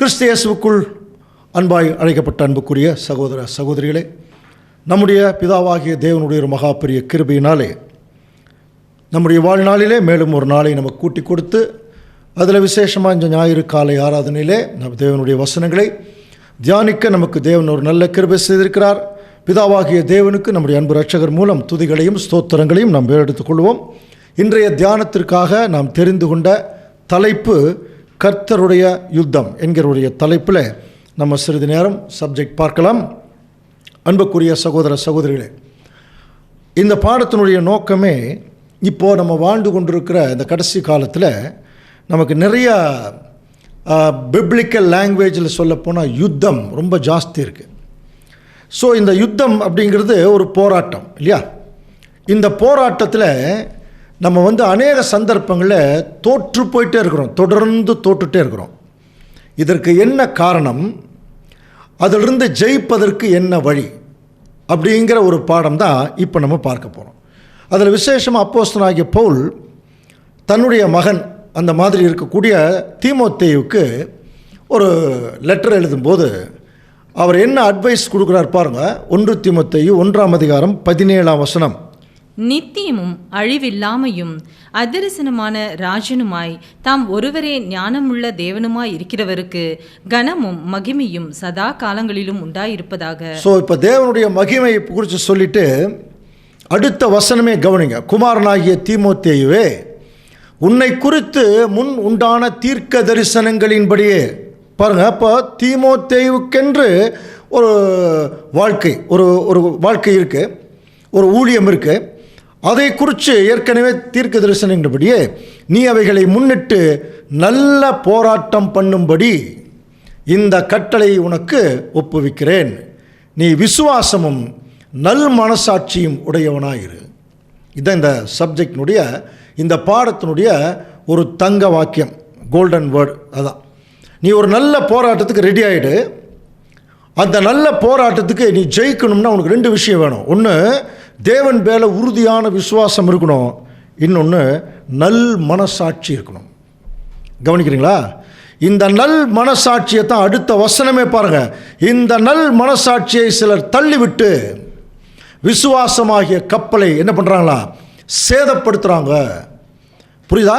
கிறிஸ்து இயேசுவுக்குள் அன்பாய் அழைக்கப்பட்ட அன்புக்குரிய சகோதர சகோதரிகளே, நம்முடைய பிதாவாகிய தேவனுடைய ஒரு மகா பெரிய கிருபையினாலே நம்முடைய வாழ்நாளிலே மேலும் ஒரு நாளை நமக்கு கூட்டி கொடுத்து அதில் விசேஷமாக இந்த ஞாயிறு காலை ஆராதனையிலே நம்ம தேவனுடைய வசனங்களை தியானிக்க நமக்கு தேவன் ஒரு நல்ல கிருபை செய்திருக்கிறார். பிதாவாகிய தேவனுக்கு நம்முடைய அன்பு இரட்சகர் மூலம் துதிகளையும் ஸ்தோத்திரங்களையும் நாம் எடுத்துக்கொள்வோம். இன்றைய தியானத்திற்காக நாம் தெரிந்து கொண்ட தலைப்பு கர்த்தருடைய யுத்தம் என்கிற தலைப்பில் நம்ம சிறிது நேரம் சப்ஜெக்ட் பார்க்கலாம். அன்புக்குரிய சகோதர சகோதரிகளே, இந்த பாடத்தினுடைய நோக்கமே இப்போது நம்ம வாழ்ந்து கொண்டிருக்கிற இந்த கடைசி காலத்தில் நமக்கு நிறையா பிப்ளிக்கல் லாங்குவேஜில் சொல்லப்போனால் யுத்தம் ரொம்ப ஜாஸ்தி இருக்குது. ஸோ இந்த யுத்தம் அப்படிங்கிறது ஒரு போராட்டம் இல்லையா? இந்த போராட்டத்தில் நம்ம அநேக சந்தர்ப்பங்களில் தோற்று போயிட்டே இருக்கிறோம், தொடர்ந்து தோற்றுட்டே இருக்கிறோம். இதற்கு என்ன காரணம், அதிலிருந்து ஜெயிப்பதற்கு என்ன வழி அப்படிங்கிற ஒரு பாடம் தான் இப்போ நம்ம பார்க்க போகிறோம். அதில் விசேஷமாக அப்போஸ்தலனாகிய பவுல் தன்னுடைய மகன் அந்த மாதிரி இருக்கக்கூடிய தீமோத்தேயுவுக்கு ஒரு லெட்டர் எழுதும்போது அவர் என்ன அட்வைஸ் கொடுக்குறார் பாருங்கள். 1 தீமோத்தேயு 1:17 நித்தியமும் அழிவில்லாமையும் அதரிசனமான ராஜனுமாய் தாம் ஒருவரே ஞானமுள்ள தேவனுமாய் இருக்கிறவருக்கு கனமும் மகிமையும் சதா காலங்களிலும் உண்டாயிருப்பதாக. ஸோ இப்போ தேவனுடைய மகிமை குறித்து சொல்லிட்டு அடுத்த வசனமே கவனிங்க. குமாரனாகிய தீமோத்தேயுவே, உன்னை குறித்து முன் உண்டான தீர்க்க தரிசனங்களின்படியே பாருங்க. அப்போ தீமோத்தேயுக்கென்று ஒரு வாழ்க்கை ஒரு வாழ்க்கை இருக்குது, ஒரு ஊழியம் இருக்குது. அதை குறித்து ஏற்கனவே தீர்க்க தரிசனங்களின்படியே நீ அவைகளை முன்னிட்டு நல்ல போராட்டம் பண்ணும்படி இந்த கட்டளை உனக்கு ஒப்புவிக்கிறேன். நீ விசுவாசமும் நல் மனசாட்சியும் உடையவனாயிரு. இதுதான் இந்த சப்ஜெக்டினுடைய இந்த பாடத்தினுடைய ஒரு தங்க வாக்கியம், கோல்டன் வேர்டு. அதான், நீ ஒரு நல்ல போராட்டத்துக்கு ரெடி ஆகிடு. அந்த நல்ல போராட்டத்துக்கு நீ ஜெயிக்கணும்னா உனக்கு 2 விஷயம் வேணும். ஒன்று, தேவன் மேலே உறுதியான விசுவாசம் இருக்கணும். இன்னொன்று, நல் மனசாட்சி இருக்கணும். கவனிக்கிறீங்களா? இந்த நல் மனசாட்சியை தான் அடுத்த வசனமே பாருங்கள். இந்த நல் மனசாட்சியை சிலர் தள்ளிவிட்டு விசுவாசமாகிய கப்பலை என்ன பண்ணுறாங்களா? சேதப்படுத்துகிறாங்க. புரியுதா?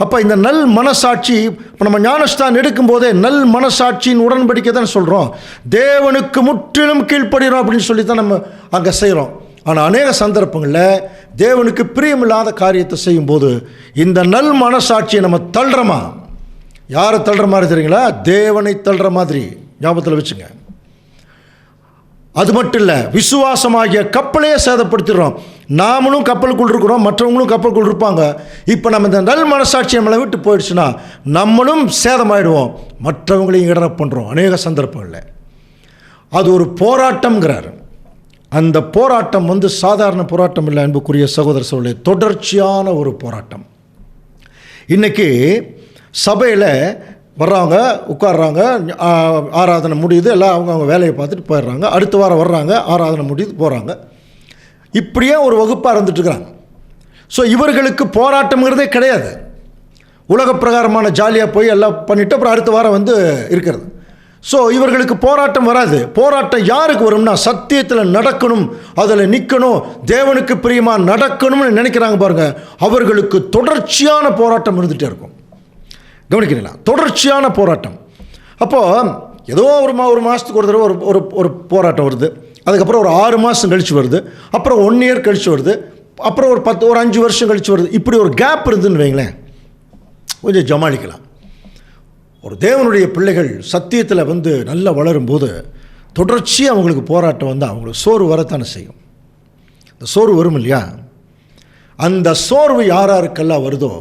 அப்போ இந்த நல் மனசாட்சி, இப்போ நம்ம ஞானஸ்தானம் எடுக்கும்போதே நல் மனசாட்சியின் உடன்படிக்கை தான் சொல்கிறோம். தேவனுக்கு முற்றிலும் கீழ்ப்படுகிறோம் அப்படின்னு சொல்லி தான் நம்ம அங்கே செய்கிறோம். ஆனால் அநேக சந்தர்ப்பங்களில் தேவனுக்கு பிரியமில்லாத காரியத்தை செய்யும்போது இந்த நல் மனசாட்சியை நம்ம தள்ளுறோமா? யாரை தள்ளுற மாதிரி தெரியுங்களா? தேவனை தள்ளுற மாதிரி. ஞாபகத்தில் வச்சுங்க. அது மட்டும் இல்லை, விசுவாசமாகிய கப்பலையே சேதப்படுத்திடுறோம். நாமளும் கப்பலுக்குள் இருக்கிறோம், மற்றவங்களும் கப்பலுக்குள் இருப்பாங்க. இப்போ நம்ம இந்த நல் மனசாட்சி நம்மளை விட்டு போயிடுச்சுன்னா நம்மளும் சேதமாயிடுவோம், மற்றவங்களையும் இடர பண்ணுறோம் அநேக சந்தர்ப்பங்களில். அது ஒரு போராட்டம்ங்கிறார். அந்த போராட்டம் சாதாரண போராட்டம் இல்லை அன்புக்குரிய சகோதர சகோதரர்களே, தொடர்ச்சியான ஒரு போராட்டம். இன்றைக்கி சபையில் வர்றவங்க உட்கார்றாங்க, ஆராதனை முடியுது, எல்லாம் அவங்க வேலையை பார்த்துட்டு போயிடுறாங்க. அடுத்த வாரம் வர்றாங்க, ஆராதனை முடியுது, போகிறாங்க. இப்படியே ஒரு வகுப்பாக இருந்துட்டுருக்குறாங்க. ஸோ இவர்களுக்கு போராட்டம்ங்கிறதே கிடையாது. உலக பிரகாரமான ஜாலியாக போய் எல்லாம் பண்ணிவிட்டு அப்புறம் அடுத்த வாரம் இருக்கிறது. ஸோ இவர்களுக்கு போராட்டம் வராது. போராட்டம் யாருக்கு வரும்னா, சத்தியத்தில் நடக்கணும், அதில் நிற்கணும், தேவனுக்கு பிரியமாக நடக்கணும்னு நினைக்கிறாங்க பாருங்கள், அவர்களுக்கு தொடர்ச்சியான போராட்டம் இருந்துகிட்டே இருக்கும். கவனிக்கிறீங்களா? தொடர்ச்சியான போராட்டம். அப்போது ஏதோ ஒரு மாதத்துக்கு ஒரு தடவை ஒரு போராட்டம் வருது, அதுக்கப்புறம் ஒரு 6 மாதம் கழித்து வருது, அப்புறம் 1 இயர் கழித்து வருது, அப்புறம் ஒரு 5 வருஷம் கழித்து வருது. இப்படி ஒரு கேப் இருந்துன்னு வைங்களேன், கொஞ்சம் ஜமாளிக்கலாம். ஒரு தேவனுடைய பிள்ளைகள் சத்தியத்தில் நல்லா வளரும்போது தொடர்ச்சியாக அவங்களுக்கு போராட்டம் அவங்களுக்கு சோர்வு வரத்தானே செய்யும். இந்த சோர்வு வரும் இல்லையா? அந்த சோர்வு யாருக்கெல்லாம் வருதோ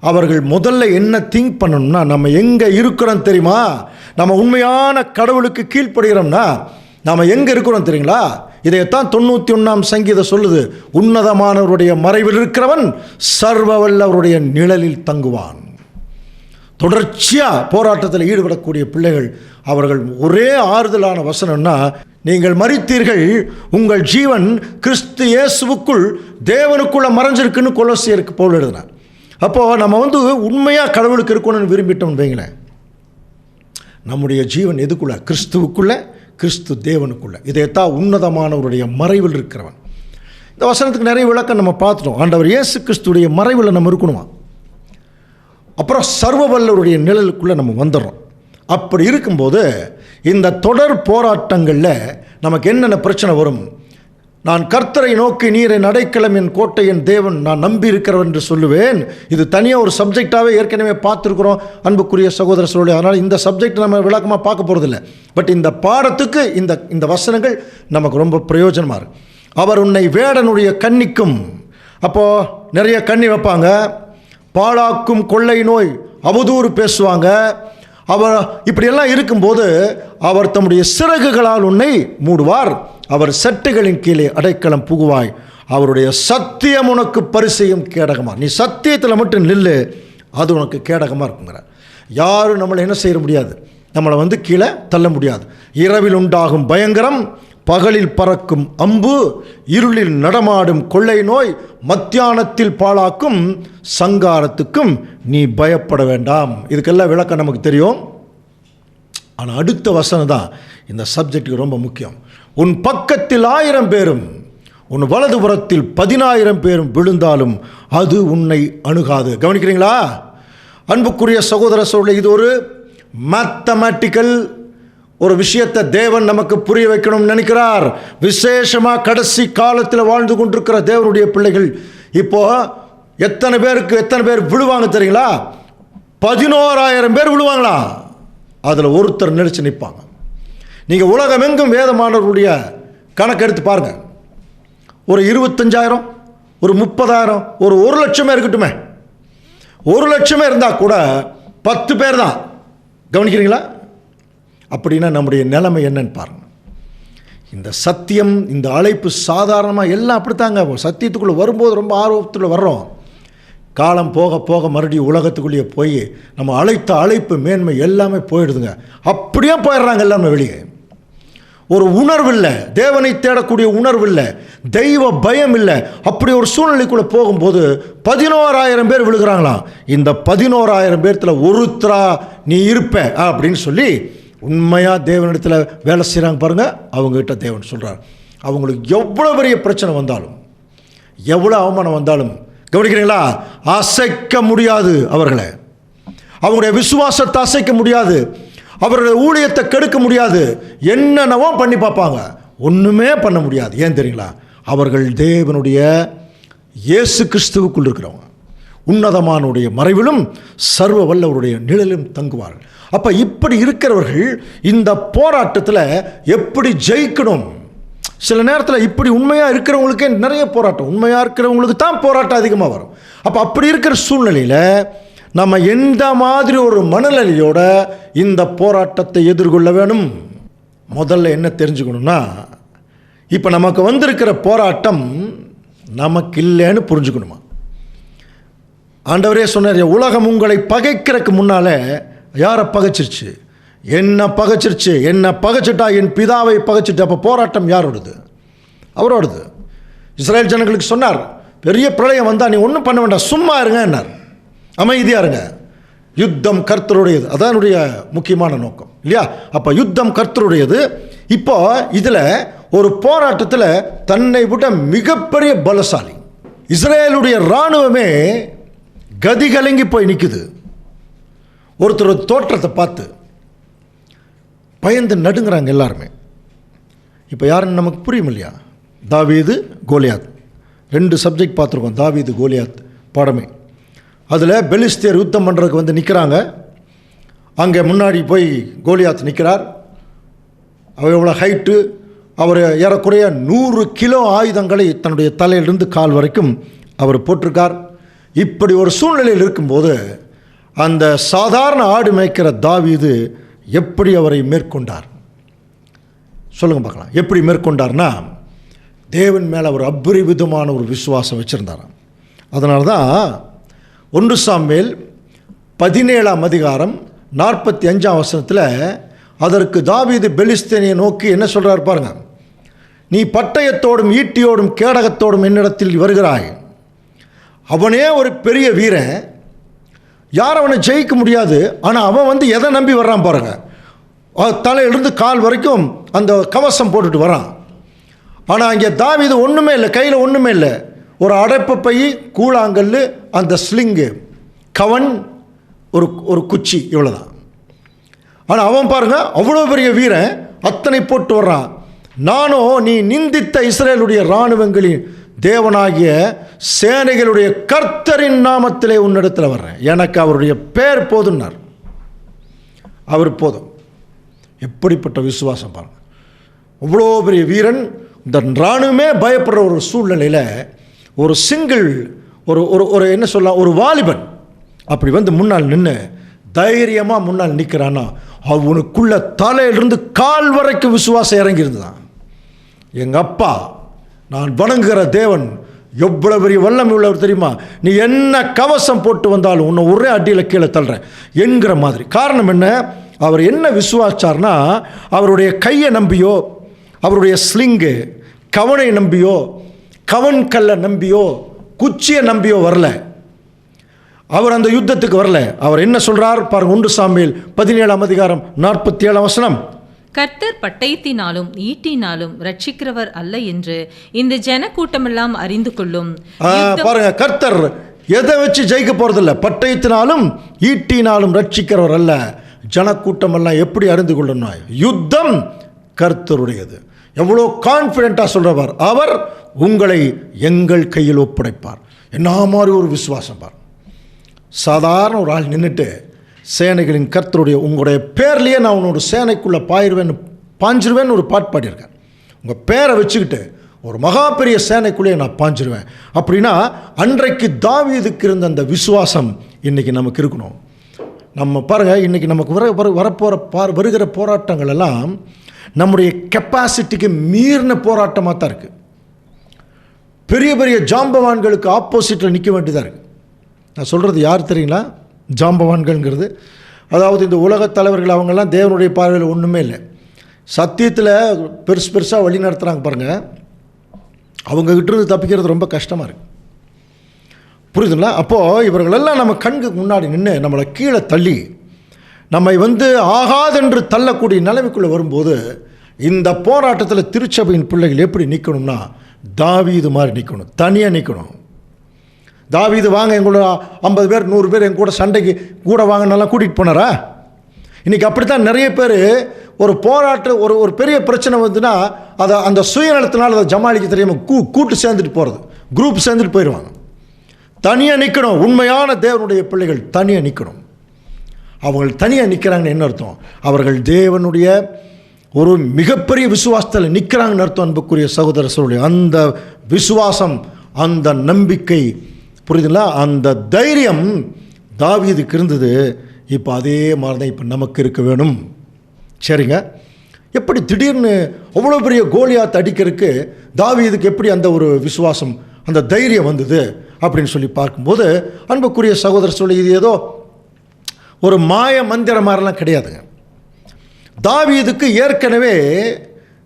அவர்கள் முதல்ல என்ன திங்க் பண்ணணும்னா, நம்ம எங்கே இருக்கிறோம் தெரியுமா? நம்ம உண்மையான கடவுளுக்கு கீழ்ப்படுகிறோம்னா நாம் எங்கே இருக்கிறோம் தெரியுங்களா? இதைத்தான் 91ஆம் சங்கீதம் சொல்லுது. உன்னதமானவருடைய மறைவில் இருக்கிறவன் சர்வ வல்லவருடைய நிழலில் தங்குவான். தொடர்ச்சியாக போராட்டத்தில் ஈடுபடக்கூடிய பிள்ளைகள், அவர்கள் ஒரே ஆறுதலான வசனம்னா, நீங்கள் மரித்தீர்கள், உங்கள் ஜீவன் கிறிஸ்து இயேசுவுக்குள் தேவனுக்குள்ளே மறைஞ்சிருக்குன்னு கொலோசியருக்கு பவுல் எழுதினார். அப்போது நம்ம உண்மையாக கடவுளுக்கு இருக்கணும்னு விரும்பிட்டோம்னு வைங்களேன், நம்முடைய ஜீவன் எதுக்குள்ள? கிறிஸ்துவுக்குள்ள, கிறிஸ்து தேவனுக்குள்ள. இதைத்தான் உன்னதமானவருடைய மறைவில் இருக்கிறவன். இந்த வசனத்துக்கு நிறைய விளக்கம் நம்ம பார்த்துட்டோம். ஆண்டவர் இயேசு கிறிஸ்துடைய மறைவில் நம்ம இருக்கணுமா. அப்புறம் சர்வ வல்லவருடைய நிழலுக்குள்ளே நம்ம வந்துடுறோம். அப்படி இருக்கும்போது இந்த தொடர் போராட்டங்களில் நமக்கு என்னென்ன பிரச்சனை வரும்? நான் கர்த்தரை நோக்கி நீரை அடைக்கலம் என் கோட்டை என் தேவன் நான் நம்பி இருக்கிறவன் என்று சொல்லுவேன். இது தனியாக ஒரு சப்ஜெக்டாகவே ஏற்கனவே பார்த்துருக்குறோம் அன்புக்குரிய சகோதர சொல்லி. அதனால் இந்த சப்ஜெக்ட் நம்ம விளக்கமாக பார்க்க போகிறதில்ல. பட் இந்த பாடத்துக்கு இந்த வசனங்கள் நமக்கு ரொம்ப பிரயோஜனமாக இருக்கு. அவர் உன்னை வேடனுடைய கண்ணிக்கும், அப்போது நிறைய கண்ணி வைப்பாங்க, பாழாக்கும் கொள்ளை நோய் அவதூறு பேசுவாங்க. அவர் இப்படியெல்லாம் இருக்கும்போது அவர் தம்முடைய சிறகுகளால் உன்னை மூடுவார், அவர் சட்டுகளின் கீழே அடைக்கலம் புகுவாய், அவருடைய சத்தியம் உனக்கு பரிசையும் கேடகமா. நீ சத்தியத்தில் மட்டும் நில்லு, அது உனக்கு கேடகமாக இருக்குங்கிறார். யாரும் நம்மளை என்ன செய்ய முடியாது, நம்மளை கீழே தள்ள முடியாது. இரவில் உண்டாகும் பயங்கரம், பகலில் பறக்கும் அம்பு, இருளில் நடமாடும் கொள்ளை நோய், மத்தியானத்தில் பாழாக்கும் சங்காரத்துக்கும் நீ பயப்பட வேண்டாம். இதுக்கெல்லாம் விளக்கம் நமக்கு தெரியும். ஆனால் அடுத்த வசனம் தான் இந்த சப்ஜெக்டுக்கு ரொம்ப முக்கியம். உன் பக்கத்தில் 1000 பேரும் உன் வலதுபுறத்தில் 10,000 பேரும் விழுந்தாலும் அது உன்னை அணுகாது. கவனிக்கிறீங்களா அன்புக்குரிய சகோதர சகோதரி? இது ஒரு மேத்தமேட்டிக்கல் ஒரு விஷயத்தை தேவன் நமக்கு புரிய வைக்கணும்னு நினைக்கிறார். விசேஷமாக கடைசி காலத்தில் வாழ்ந்து கொண்டிருக்கிற தேவனுடைய பிள்ளைகள் இப்போ எத்தனை பேர் விழுவாங்க தெரியுங்களா? 11,000 பேர் விழுவாங்களா? அதில் ஒருத்தர் நினைச்சு நிற்பாங்க. நீங்கள் உலகமெங்கும் வேதமானவருடைய கணக்கு எடுத்து பாருங்கள். ஒரு 25,000, ஒரு 30,000, ஒரு 1,00,000 இருக்கட்டுமே. 1,00,000 இருந்தால் கூட 10 பேர் தான். கவனிக்கிறீங்களா? அப்படின்னா நம்முடைய நிலைமை என்னன்னு பாருங்கள். இந்த சத்தியம், இந்த அழைப்பு சாதாரணமாக எல்லாம் அப்படித்தாங்க. சத்தியத்துக்குள்ளே வரும்போது ரொம்ப ஆர்வத்தில் வர்றோம். காலம் போக போக மறுபடியும் உலகத்துக்குள்ளேயே போய் நம்ம அழைத்த அழைப்பு மேன்மை எல்லாமே போயிடுதுங்க. அப்படியே போயிடுறாங்க எல்லாமே வெளியே. ஒரு உணர்வு இல்லை, தேவனை தேடக்கூடிய உணர்வு இல்லை, தெய்வ பயம் இல்லை. அப்படி ஒரு சூழ்நிலைக்குள்ளே போகும்போது 11,000 பேர் விழுகிறாங்களாம். இந்த 11,000 பேர்த்தில் ஒருத்தரா நீ இருப்ப அப்படின்னு சொல்லி உண்மையாக தேவனிடத்தில் வேலை செய்கிறாங்க பாருங்கள். அவங்ககிட்ட தேவன் சொல்கிறார், அவங்களுக்கு எவ்வளோ பெரிய பிரச்சனை வந்தாலும், எவ்வளோ அவமானம் வந்தாலும், கவனிக்கிறீங்களா, அசைக்க முடியாது அவர்களை. அவங்களுடைய விசுவாசத்தை அசைக்க முடியாது, அவருடைய ஊழியத்தை கெடுக்க முடியாது. என்னென்னவோ பண்ணி பார்ப்பாங்க, ஒன்றுமே பண்ண முடியாது. ஏன் தெரியுங்களா? அவர்கள் தேவனுடைய இயேசு கிறிஸ்துவுக்குள் இருக்கிறவங்க. உன்னதமானுடைய மறைவிலும் சர்வ வல்லவருடைய நிழலும் தங்குவார்கள். அப்போ இப்படி இருக்கிறவர்கள் இந்த போராட்டத்தில் எப்படி ஜெயிக்கணும்? சில நேரத்தில் இப்படி உண்மையாக இருக்கிறவங்களுக்கே நிறைய போராட்டம், உண்மையாக இருக்கிறவங்களுக்கு தான் போராட்டம் அதிகமாக வரும். அப்படி இருக்கிற சூழ்நிலையில் நம்ம எந்த மாதிரி ஒரு மனநிலையோட இந்த போராட்டத்தை எதிர்கொள்ள வேணும்? முதல்ல என்ன தெரிஞ்சுக்கணும்னா, இப்போ நமக்கு வந்திருக்கிற போராட்டம் நமக்கு இல்லைன்னு புரிஞ்சுக்கணுமா. ஆண்டவரே சொன்னார், உலகம் உங்களை பகைக்கிறதுக்கு முன்னால் யாரை பகைச்சிருச்சு? என்ன பகைச்சிருச்சு. என்ன பகைச்சிட்டா என் பிதாவை பகைச்சிட்டு. அப்போ போராட்டம் யாரோடது? அவரோடது. இஸ்ரேல் ஜனங்களுக்கு சொன்னார், பெரிய பிரளயம் வந்தால் நீ ஒன்றும் பண்ண வேண்டாம், சும்மா இருங்க என்னார், அமைதியாக இருங்க. யுத்தம் கர்த்தருடையது, அதான் என்னுடைய முக்கியமான நோக்கம் இல்லையா? அப்போ யுத்தம் கர்த்தருடையது. இப்போ இதில் ஒரு போராட்டத்தில் தன்னை விட மிகப்பெரிய பலசாலி இஸ்ரேலுடைய இராணுவமே கதிகலங்கி போய் நிற்குது. ஒருத்தர் தோற்றத்தை பார்த்து பயந்து நடுங்கிறாங்க எல்லாருமே. இப்போ யாருன்னு நமக்கு புரியும் இல்லையா? தாவீது, கோலியாத், 2 சப்ஜெக்ட் பார்த்துருக்கோம். தாவீது கோலியாத் பாடமே. அதில் பெலிஸ்தியர் யுத்தம் பண்ணுறதுக்கு நிற்கிறாங்க. அங்கே முன்னாடி போய் கோலியாத் நிற்கிறார். அவர் எவ்வளோ ஹைட்டு, அவர் ஏறக்குறைய 100 கிலோ ஆயுதங்களை தன்னுடைய தலையிலிருந்து கால் வரைக்கும் அவர் போட்டிருக்கார். இப்படி ஒரு சூழ்நிலையில் இருக்கும்போது அந்த சாதாரண ஆடு மேய்க்கிற தாவீது எப்படி அவரை மேற்கொண்டார்? சொல்லுங்க பார்க்கலாம். எப்படி மேற்கொண்டார்னா, தேவன் மேலே அவர் அபரிவிதமான ஒரு விசுவாசம் வச்சுருந்தாராம். அதனால தான் 1 சாமுவேல் 17ஆம் அதிகாரம் 45ஆம் வசனத்தில் அதற்கு தாவீது பெலிஸ்தீனை நோக்கி என்ன சொல்கிறார் பாருங்க. நீ பட்டயத்தோடும் ஈட்டியோடும் கேடகத்தோடும் என்னிடத்தில் வருகிறாய். அவனே ஒரு பெரிய வீரன், யார் அவனை ஜெயிக்க முடியாது. ஆனால் அவன் எதை நம்பி வர்றான் பாருங்க, தலையிலிருந்து கால் வரைக்கும் அந்த கவசம் போட்டுட்டு வரான். ஆனால் இங்கே தாவீது ஒன்றுமே இல்லை, கையில் ஒன்றுமே இல்லை. ஒரு அடைப்பு பை, கூழாங்கல், அந்த ஸ்லிங்கு, கவன், ஒரு குச்சி, இவ்வளோதான். ஆனால் அவன் பாருங்கள், அவ்வளோ பெரிய வீரன், அத்தனை போட்டு வர்றான். நானும் நீ நிந்தித்த இஸ்ரேலுடைய இராணுவங்களின் தேவனாகிய சேனைகளுடைய கர்த்தரின் நாமத்திலே உன்னிடத்தில் வர்றேன், எனக்கு அவருடைய பேர் போதுன்னார். அவர் போதும். எப்படிப்பட்ட விசுவாசம் பாருங்கள். அவ்வளோ பெரிய வீரன், இந்த இராணுவமே பயப்படுற ஒரு சூழ்நிலையில் ஒரு சிங்கிள் ஒரு என்ன சொல்லலாம், ஒரு வாலிபன் அப்படி வந்து முன்னால் நின்று தைரியமாக முன்னால் நிற்கிறான்னா அவனுக்குள்ள தலையிலிருந்து கால் வரைக்கும் விசுவாசம் இறங்கியிருந்தான். எங்கள் அப்பா, நான் வணங்குகிற தேவன் எவ்வளோ பெரிய வல்லமை உள்ளவர் தெரியுமா, நீ என்ன கவசம் போட்டு வந்தாலும் உன்னை ஒரே அடியில் கீழே தள்ளுறேன் என்கிற மாதிரி. காரணம் என்ன, அவர் என்ன விசுவாச்சார்னா, அவருடைய கையை நம்பியோ, அவருடைய ஸ்லிங்கு கவனை நம்பியோ, கவன் கல்லை நம்பியோ, குச்சியை நம்பியோ வரல. அவர் அந்த யுத்தத்துக்கு வரல. அவர் என்ன சொல்றார் பாருங்க, 1 சாமுவேல் 17ஆம் அதிகாரம் 47ஆம் வசனம். கர்த்தர் பட்டயத்தினாலும் ஈட்டினாலும் ரட்சிக்கிறவர் அல்ல என்று இந்த ஜன கூட்டமெல்லாம் அறிந்து கொள்ளும். பாருங்க, கர்த்தர் எதை வச்சு ஜெயிக்க போறதில்ல, பட்டயத்தினாலும் ஈட்டினாலும் ரட்சிக்கிறவர் அல்ல. ஜனக்கூட்டம் எல்லாம் எப்படி அறிந்து கொள்ளணும், யுத்தம் கர்த்தருடையது. எவ்வளோ கான்ஃபிடென்ட்டாக சொல்கிறவர், அவர் உங்களை எங்கள் கையில் ஒப்படைப்பார். என்ன மாதிரி ஒரு விசுவாசம் பார். சாதாரண ஒரு ஆள் நின்றுட்டு சேனைகளின் கர்த்தருடைய உங்களுடைய பேர்லேயே நான் உன்னோட சேனைக்குள்ளே பாஞ்சிருவேன்னு ஒரு பாட்டு பாடியிருக்கேன். உங்கள் பேரை வச்சுக்கிட்டு ஒரு மகா பெரிய சேனைக்குள்ளேயே நான் பாஞ்சிருவேன் அப்படின்னா, அன்றைக்கு தாவீதுக்கு இருந்த அந்த விசுவாசம் இன்றைக்கி நமக்கு இருக்கணும். நம்ம பாருங்கள், இன்றைக்கி நமக்கு வருகிற போராட்டங்கள் எல்லாம் நம்முடைய கெப்பாசிட்டிக்கு மீறின போராட்டமாக தான் இருக்குது. பெரிய பெரிய ஜாம்பவான்களுக்கு ஆப்போசிட்டில் நிற்க வேண்டியதாக இருக்குது. நான் சொல்கிறது யார் தெரியுங்களா, ஜாம்பவான்கள்ங்கிறது அதாவது இந்த உலகத் தலைவர்கள், அவங்கெல்லாம் தேவனுடைய பார்வையில் ஒன்றுமே இல்லை. சத்தியத்தில் பெருசாக வழி நடத்துகிறாங்க பாருங்கள், அவங்ககிட்ட இருந்து தப்பிக்கிறது ரொம்ப கஷ்டமாக இருக்குது. புரியுதுங்களா? அப்போது இவர்களெல்லாம் நம்ம கண்ணுக்கு முன்னாடி நின்று நம்மளை கீழே தள்ளி நம்மை ஆகாதென்று தள்ளக்கூடிய நிலைமைக்குள்ளே வரும்போது, இந்த போராட்டத்தில் திருச்சபையின் பிள்ளைகள் எப்படி நிற்கணும்னா, தாவீது மாதிரி நிற்கணும், தனியாக நிற்கணும். தாவீது வாங்க எங்களோட 50 பேர் 100 பேர் எங்க கூட சண்டைக்கு கூட வாங்கினாலாம் கூட்டிகிட்டு போனாரா? இன்றைக்கி அப்படித்தான் நிறைய பேர் ஒரு போராட்டம், ஒரு பெரிய பிரச்சனை வந்துன்னா அதை அந்த சுயநலத்தினால் அதை ஜமாளிக்க தெரியாமல் கூட்டு சேர்ந்துட்டு போகிறது, குரூப் சேர்ந்துட்டு போயிடுவாங்க. தனியாக நிற்கணும். உண்மையான தேவனுடைய பிள்ளைகள் தனியாக நிற்கணும். அவர்கள் தனியாக நிற்கிறாங்கன்னு என்ன அர்த்தம், அவர்கள் தேவனுடைய ஒரு மிகப்பெரிய விசுவாசத்தில் நிற்கிறாங்கன்னு அர்த்தம். அன்புக்குரிய சகோதர சகோதரி, அந்த விசுவாசம், அந்த நம்பிக்கை, புரியுதுங்களா, அந்த தைரியம் தாவீதுக்கு இருந்தது. இப்போ அதே மாதிரி தான் இப்போ நமக்கு இருக்க வேணும். சரிங்க, எப்படி திடீர்னு அவ்வளோ பெரிய கோலியாத் அடிக்கிறதுக்கு தாவீதுக்கு எப்படி அந்த ஒரு விசுவாசம், அந்த தைரியம் வந்தது அப்படின்னு சொல்லி பார்க்கும்போது, அன்புக்குரிய சகோதர சொல்லி, இது ஏதோ ஒரு மாய மந்திர மாதிரிலாம் கிடையாதுங்க. தாவீதுக்கு ஏற்கனவே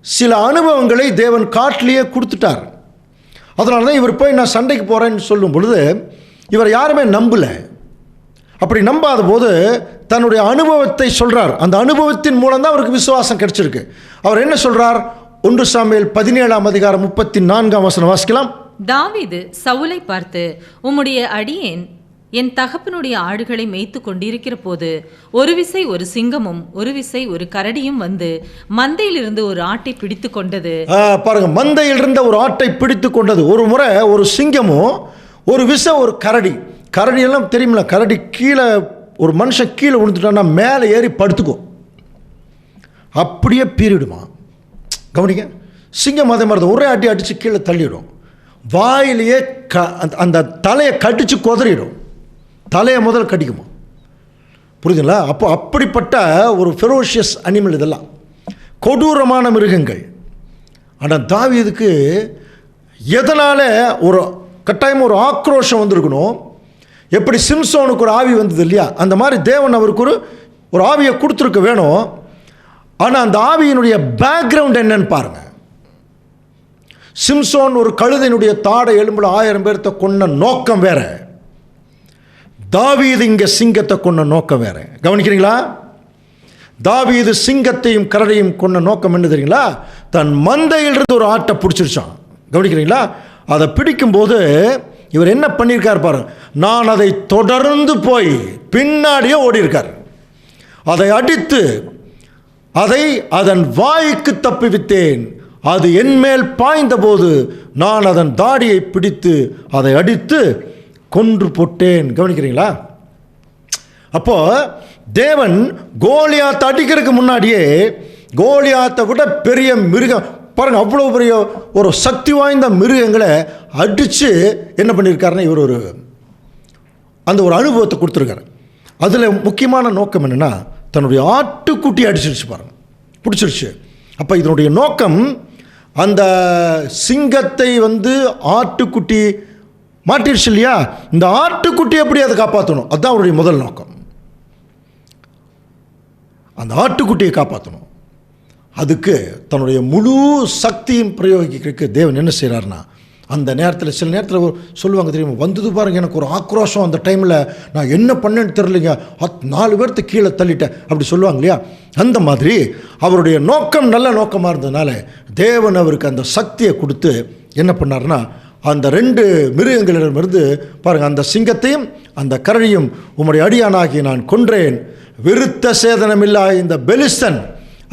சில அனுபவங்களை தேவன் காட்டிலேயே கொடுத்துட்டார். அதனால தான் இவர் போய் நான் சண்டைக்கு போகிறேன்னு சொல்லும் பொழுது இவர் யாருமே நம்பலை. அப்படி நம்பாத போது தன்னுடைய அனுபவத்தை சொல்கிறார். அந்த அனுபவத்தின் மூலம் தான் அவருக்கு விசுவாசம் கிடைச்சிருக்கு. அவர் என்ன சொல்கிறார், 1 சாமுவேல் 17ஆம் அதிகாரம் 34ஆம் வசனம் வாசிக்கலாம். தாவீது சவுலை பார்த்து, உம்முடைய அடியேன் என் தகப்பனுடைய ஆடுகளை மேய்த்து கொண்டிருக்கிற போது ஒரு விசை ஒரு சிங்கமும் ஒரு விசை ஒரு கரடியும் வந்து மந்தையிலிருந்து ஒரு ஆட்டை பிடித்து கொண்டது. பாருங்க, மந்தையிலிருந்த ஒரு ஆட்டை பிடித்து கொண்டது. ஒரு முறை ஒரு சிங்கமும் ஒரு விசை ஒரு கரடி. கரடியெல்லாம் தெரியுமில்ல, கரடி கீழே ஒரு மனுஷன் கீழே விழுந்துட்டான்னா மேலே ஏறி படுத்துக்கும், அப்படியே பீறிடுமா. கவனிக்க, சிங்கம் அதே மாதிரி தான், ஒரே அடி அடித்து கீழே தள்ளிடும். வாயிலேயே அந்த தலையை கடிச்சு கொதறிடும், தலையை முதல் கடிக்குமா. புரியுதுங்களா? அப்போ அப்படிப்பட்ட ஒரு ஃபெரோஷியஸ் அனிமல், இதெல்லாம் கொடூரமான மிருகங்கள். ஆனால் தாவீதுக்கு எதனால் ஒரு கட்டாயம் ஒரு ஆக்ரோஷம் வந்திருக்கணும். எப்படி சிம்சோனுக்கு ஒரு ஆவி வந்தது இல்லையா, அந்த மாதிரி தேவன் அவருக்கு ஒரு ஆவியை கொடுத்துருக்க வேணும். ஆனால் அந்த ஆவியினுடைய பேக்ரவுண்ட் என்னன்னு பாருங்கள். சிம்சோன் ஒரு கழுதையினுடைய தாடை எலும்புல 1000 பேர்த்த கொன்ன நோக்கம் வேற, தாவீது இங்கே சிங்கத்தை கொன்ன நோக்கம் வேற. கவனிக்கிறீங்களா? தாவீது சிங்கத்தையும் கரடியும் கொண்ட நோக்கம் என்ன தெரியுங்களா? தன் மந்தையிலிருந்து ஒரு ஆட்டை பிடிச்சிருச்சான். கவனிக்கிறீங்களா? அதை பிடிக்கும்போது இவர் என்ன பண்ணியிருக்கார் பாருங்க. நான் அதை தொடர்ந்து போய் பின்னாடியே ஓடியிருக்கார். அதை அடித்து அதை அதன் வாய்க்கு தப்புவித்தேன். அது என்மேல் பாய்ந்தபோது நான் அதன் தாடியை பிடித்து அதை அடித்து கொன்று போட்டேன். கவனிக்கிறீங்களா? அப்போ தேவன் கோலியாத்தை அடிக்கிறதுக்கு முன்னாடியே கோலியாத்தை விட பெரிய மிருகம் பாருங்க, அவ்வளோ பெரிய ஒரு சக்தி வாய்ந்த மிருகங்களை அடித்து என்ன பண்ணியிருக்காருன்னா இவர் அந்த ஒரு அனுபவத்தை கொடுத்துருக்காரு. அதில் முக்கியமான நோக்கம் என்னென்னா, தன்னுடைய ஆட்டுக்குட்டி அடிச்சிருச்சு பாருங்க, பிடிச்சிருச்சு. அப்போ இதனுடைய நோக்கம் அந்த சிங்கத்தை ஆட்டுக்குட்டி மாட்டிருச்சு இல்லையா, இந்த ஆட்டுக்குட்டி எப்படி அதை காப்பாற்றணும், அதுதான் அவருடைய முதல் நோக்கம். அந்த ஆட்டுக்குட்டியை காப்பாற்றணும். அதுக்கு தன்னுடைய முழு சக்தியும் பிரயோகிக்கிறதுக்கு தேவன் என்ன செய்கிறார்னா, அந்த நேரத்தில் சில நேரத்தில் சொல்லுவாங்க தெரியுமா, வந்தது பாருங்க எனக்கு ஒரு ஆக்ரோஷம், அந்த டைமில் நான் என்ன பண்ணேன்னு தெரியலைங்க, 4 பேர்த்து கீழே தள்ளிட்டேன் அப்படி சொல்லுவாங்க இல்லையா. அந்த மாதிரி அவருடைய நோக்கம் நல்ல நோக்கமாக இருந்ததுனால தேவன் அவருக்கு அந்த சக்தியை கொடுத்து என்ன பண்ணார்னா, அந்த 2 மிருகங்களிடமிருந்து பாருங்கள், அந்த சிங்கத்தையும் அந்த கரடியும் உம்முடைய அடியானாகி நான் கொன்றேன், விருத்த சேதனமில்லா இந்த பெலிஸ்தன்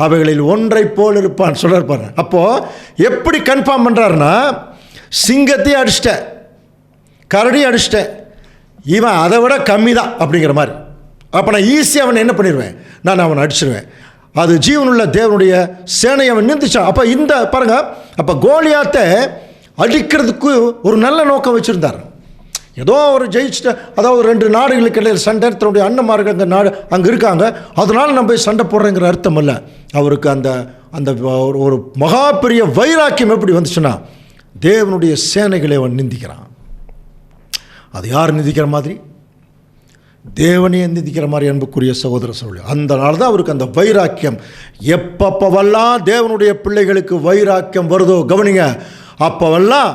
அவைகளில் ஒன்றை போல் இருப்பான் சொல்லிருப்பாரு. அப்போது எப்படி கன்ஃபார்ம் பண்ணுறாருன்னா, சிங்கத்தையும் அடிச்சிட்டேன், கரடி அடிச்சிட்டேன், இவன் அதை விட கம்மி தான் அப்படிங்கிற மாதிரி. அப்போ நான் ஈஸியாக அவனை என்ன பண்ணிடுவேன், நான் அவனை அடிச்சிடுவேன். அது ஜீவனுள்ள தேவனுடைய சேனை அவன் நின்றுச்சான். அப்போ இந்த பாருங்கள், அப்போ கோலியாத்தை அடிக்கிறதுக்கு ஒரு நல்ல நோக்கம் வச்சுருந்தார். ஏதோ ஒரு ஜெயிச்சுட்டு, அதாவது 2 நாடுகளுக்கு இடையில் சண்டை, தன்னுடைய அண்ணன்மார்கள் அந்த நாடு அங்கே இருக்காங்க, அதனால் நம்ம போய் சண்டை போடுறேங்கிற அர்த்தம் இல்லை. அவருக்கு அந்த அந்த ஒரு மகா பெரிய வைராக்கியம் எப்படி வந்துச்சுன்னா, தேவனுடைய சேனைகளை அவன் நிந்திக்கிறான். அது யார் நிந்திக்கிற மாதிரி? தேவனையே நிந்திக்கிற மாதிரி. அன்புக்குரிய சகோதர சகோதரி, அந்த நாள் தான் அவருக்கு அந்த வைராக்கியம். எப்பப்பவெல்லாம் தேவனுடைய பிள்ளைகளுக்கு வைராக்கியம் வருதோ கவனிங்க, அப்போவெல்லாம்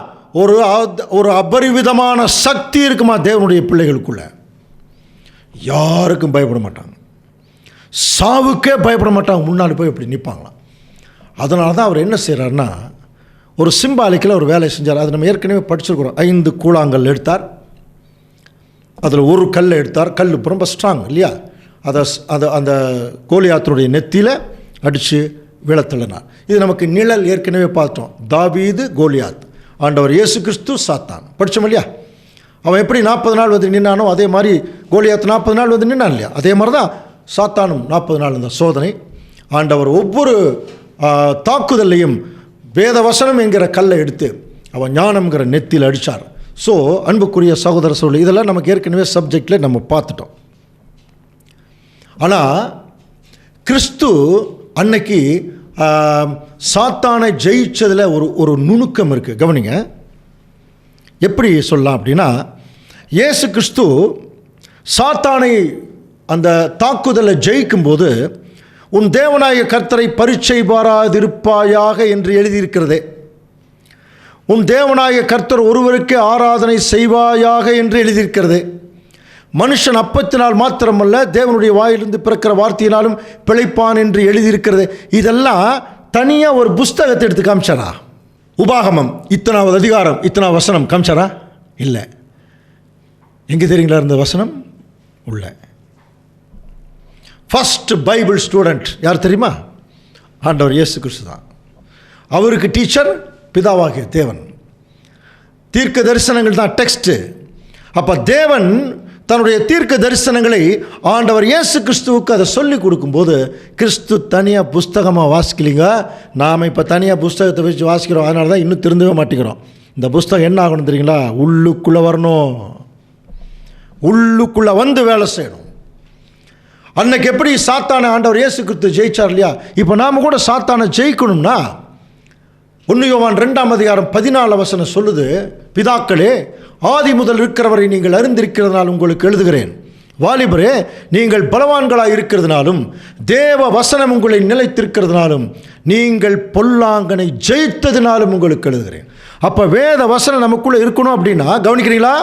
ஒரு அபரிவிதமான சக்தி இருக்குமா தேவனுடைய பிள்ளைகளுக்குள்ள. யாருக்கும் பயப்பட மாட்டாங்க, சாவுக்கே பயப்பட மாட்டாங்க, முன்னாடி போய் இப்படி நிற்பாங்களாம். அதனால தான் அவர் என்ன செய்கிறார்னா, ஒரு சிம்பாலிக்கில் ஒரு வேலையை செஞ்சார். அது நம்ம ஏற்கனவே படிச்சிருக்கிறோம். 5 கூழாங்கல் எடுத்தார், அதில் ஒரு கல்லை எடுத்தார். கல் ரொம்ப ஸ்ட்ராங் இல்லையா, அதை அந்த கோலியாத்தினுடைய நெத்தியில் அடித்து விழத்தள்ளினார். இது நமக்கு நிழல் ஏற்கனவே பார்த்தோம். தாவீது, கோலியாத், ஆண்டவர் இயேசு கிறிஸ்து, சாத்தான் படித்தோம் இல்லையா. அவன் எப்படி 40 நாள் நின்னானோ அதே மாதிரி கோலியாத் 40 நாள் நின்னான் இல்லையா. அதே மாதிரி தான் சாத்தானும் 40 நாள் இந்த சோதனை. ஆண்டவர் ஒவ்வொரு தாக்குதலையும் வேத வசனம் என்கிற கல்லை எடுத்து அவன் ஞானம்ங்கிற நெத்தியில் அடித்தார். ஸோ அன்புக்குரிய சகோதர சகோதரி, இதெல்லாம் நமக்கு ஏற்கனவே சப்ஜெக்டில் நம்ம பார்த்துட்டோம். ஆனால் கிறிஸ்து அன்னைக்கு சாத்தானை ஜெயிச்சதில் ஒரு நுணுக்கம் இருக்குது. கவனிங்க, எப்படி சொல்லலாம் அப்படின்னா, இயேசு கிறிஸ்து சாத்தானை அந்த தாக்குதலை ஜெயிக்கும்போது, உன் தேவனாய கர்த்தரை பரீட்சை பாராதிருப்பாயாக என்று எழுதியிருக்கிறதே, உன் தேவனாய கர்த்தர் ஒருவருக்கே ஆராதனை செய்வாயாக என்று எழுதியிருக்கிறதே, மனுஷன் அப்பத்தினால் மாத்திரமல்ல தேவனுடைய வாயிலிருந்து பிறக்கிற வார்த்தையினாலும் பிழைப்பான் என்று எழுதியிருக்கிறது. இதெல்லாம் தனியாக ஒரு புஸ்தகத்தை எடுத்து காமிச்சாரா? உபாகமம் 3வது அதிகாரம் 3வது வசனம் காமிச்சாரா? இல்லை. எங்கே தெரியுங்களா இருந்த வசனம்? உள்ள ஃபர்ஸ்ட் பைபிள் ஸ்டூடெண்ட் யார் தெரியுமா? ஆண்டவர் இயேசு கிறிஸ்து தான். அவருக்கு டீச்சர் பிதாவாகிய தேவன். தீர்க்க தரிசனங்கள் தான் டெக்ஸ்ட்டு. அப்போ தேவன் தன்னுடைய தீர்க்க தரிசனங்களை ஆண்டவர் இயேசு கிறிஸ்துவுக்கு அதை சொல்லி கொடுக்கும்போது, கிறிஸ்து தனியாக புஸ்தகமாக வாசிக்கலிங்க, நாம் இப்போ தனியாக புஸ்தகத்தை வச்சு வாசிக்கிறோம். அதனால தான் இன்னும் திருந்தவே மாட்டேங்கிறோம். இந்த புஸ்தகம் என்ன ஆகணும் தெரியுங்களா? உள்ளுக்குள்ளே வரணும், உள்ளுக்குள்ளே வந்து வேலை செய்யணும். அன்னைக்கு எப்படி சாத்தானை ஆண்டவர் இயேசு கிறிஸ்து ஜெயிச்சார் இல்லையா, இப்போ நாம் கூட சாத்தானை ஜெயிக்கணும்னா 1 யோவான் 2ஆம் அதிகாரம் 14 வசனம் சொல்லுது, பிதாக்களே, ஆதி முதல் இருக்கிறவரை நீங்கள் அறிந்திருக்கிறதுனால உங்களுக்கு எழுதுகிறேன். வாலிபரே, நீங்கள் பலவான்களாக இருக்கிறதுனாலும் தேவ வசனம் உங்களை நிலைத்திருக்கிறதுனாலும் நீங்கள் பொல்லாங்கனை ஜெயித்ததினாலும் உங்களுக்கு எழுதுகிறேன். அப்போ வேத வசனம் நமக்குள்ளே இருக்கணும் அப்படின்னா, கவனிக்கிறீங்களா,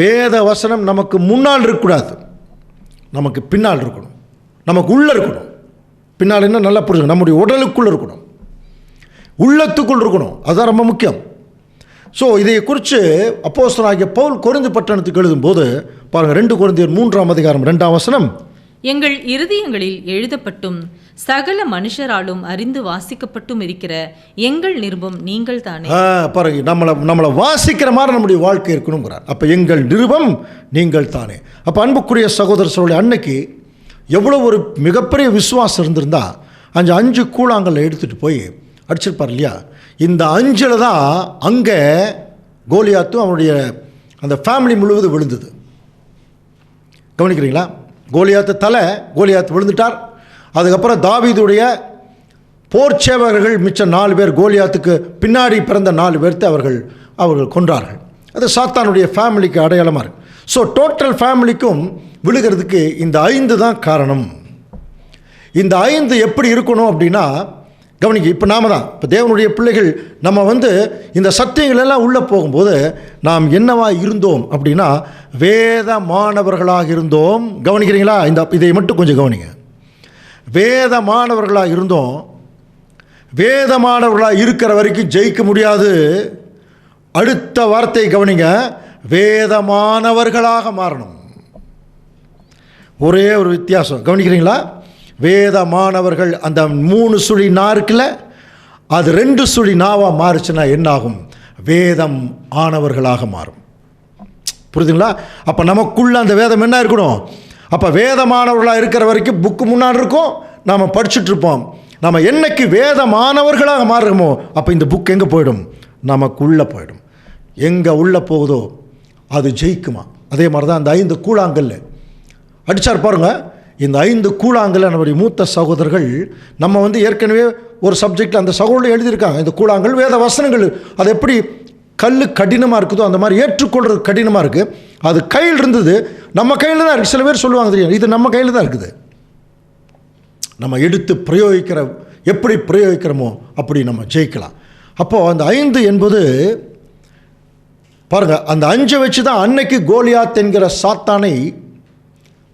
வேத வசனம் நமக்கு முன்னால் இருக்கக்கூடாது, நமக்கு பின்னால் இருக்கணும். நமக்கு உள்ளே இருக்கணும். பின்னால் என்ன நல்லா புரிஞ்சுக்கணும், நம்முடைய உடலுக்குள்ளே இருக்கணும், உள்ளத்துக்குள் இருக்கணும். அதுதான் ரொம்ப முக்கியம். ஸோ இதை குறித்து அப்போஸ்தலனாகிய பவுல் கொரிந்து பட்டணத்துக்கு எழுதும்போது பாருங்கள், 2 கொரிந்தியர் 3ஆம் அதிகாரம் 2ஆம் வசனம், எங்கள் இருதயங்களில் எழுதப்பட்டும் சகல மனுஷராலும் அறிந்து வாசிக்கப்பட்டும் இருக்கிற எங்கள் நிருபம் நீங்கள் தானே. பாருங்க, நம்மளை வாசிக்கிற மாதிரி நம்முடைய வாழ்க்கை இருக்கணுங்கிறார். அப்போ எங்கள் நிருபம் நீங்கள் தானே. அப்போ அன்புக்குரிய சகோதர சகோதரி, அன்னைக்கு எவ்வளோ ஒரு மிகப்பெரிய விசுவாசம் இருந்திருந்தா 5 கூழாங்கல்ல எடுத்துகிட்டு போய் அடிச்சிருப்பார் இல்லையா? இந்த 5 தான் அங்கே கோலியாத்தும் அவனுடைய அந்த ஃபேமிலி முழுவதும் விழுந்தது. கவனிக்கிறீங்களா? கோலியாத்து தலை, கோலியாத்து விழுந்துட்டார். அதுக்கப்புறம் தாவீதுடைய போர் சேவகர்கள் மிச்சம் 4 பேர், கோலியாத்துக்கு பின்னாடி பிறந்த 4 பேர்த்து அவர்கள் கொன்றார்கள். அது சாத்தானுடைய ஃபேமிலிக்கு அடையாளமாக இருக்குது. ஸோ டோட்டல் ஃபேமிலிக்கும் விழுகிறதுக்கு இந்த 5 தான் காரணம். இந்த 5 எப்படி இருக்கணும் அப்படின்னா, கவனிக்க, இப்போ இப்போ தேவனுடைய பிள்ளைகள் நம்ம இந்த சத்தியங்கள் எல்லாம் உள்ளே போகும்போது நாம் என்னவா இருந்தோம் அப்படின்னா வேத மாணவர்களாக இருந்தோம். கவனிக்கிறீங்களா? இதை மட்டும் கொஞ்சம் கவனிங்க. வேத மாணவர்களாக இருந்தோம். வேத மாணவர்களாக இருக்கிற வரைக்கும் ஜெயிக்க முடியாது. அடுத்த வார்த்தை கவனிங்க, வேதமானவர்களாக மாறணும். ஒரே ஒரு வித்தியாசம், கவனிக்கிறீங்களா? வேதமானவர்கள், அந்த 3 சுழி நா இருக்குல்ல, அது 2 சுழி நாவாக மாறுச்சுன்னா என்னாகும்? வேதம் ஆனவர்களாக மாறும். புரியுதுங்களா? அப்போ நமக்குள்ள அந்த வேதம் என்ன இருக்கணும்? அப்போ வேதமானவர்களாக இருக்கிற வரைக்கும் புக்கு முன்னாடி இருக்கும், நாம் படிச்சுட்ருப்போம். நம்ம என்னைக்கு வேதமானவர்களாக மாறுறோமோ அப்போ இந்த புக் எங்கே போயிடும்? நமக்குள்ளே போயிடும். எங்கே உள்ளே போகுதோ அது ஜெயிக்குமா? அதே மாதிரி தான் அந்த 5 கூழாங்கல்ல அடித்தார் பாருங்கள். இந்த 5 கூழாங்கல்ல நம்முடைய மூத்த சகோதரர்கள், நம்ம ஏற்கனவே ஒரு சப்ஜெக்டில் அந்த சகோதரர்கள் எழுதியிருக்காங்க. இந்த கூழாங்கல் வேத வசனங்கள், அது எப்படி கல் கடினமாக இருக்குதோ அந்த மாதிரி ஏற்றுக்கொள்கிறது கடினமாக இருக்குது. அது கையில் இருந்தது, நம்ம கையில் தான் இருக்குது. சில பேர் சொல்லுவாங்க, தெரியும், இது நம்ம கையில் தான் இருக்குது. நம்ம எடுத்து எப்படி பிரயோகிக்கிறோமோ அப்படி நம்ம ஜெயிக்கலாம். அப்போது அந்த 5 என்பது பாருங்கள், அந்த 5 வச்சு தான் அன்னைக்கு கோலியாத் என்கிற சாத்தானை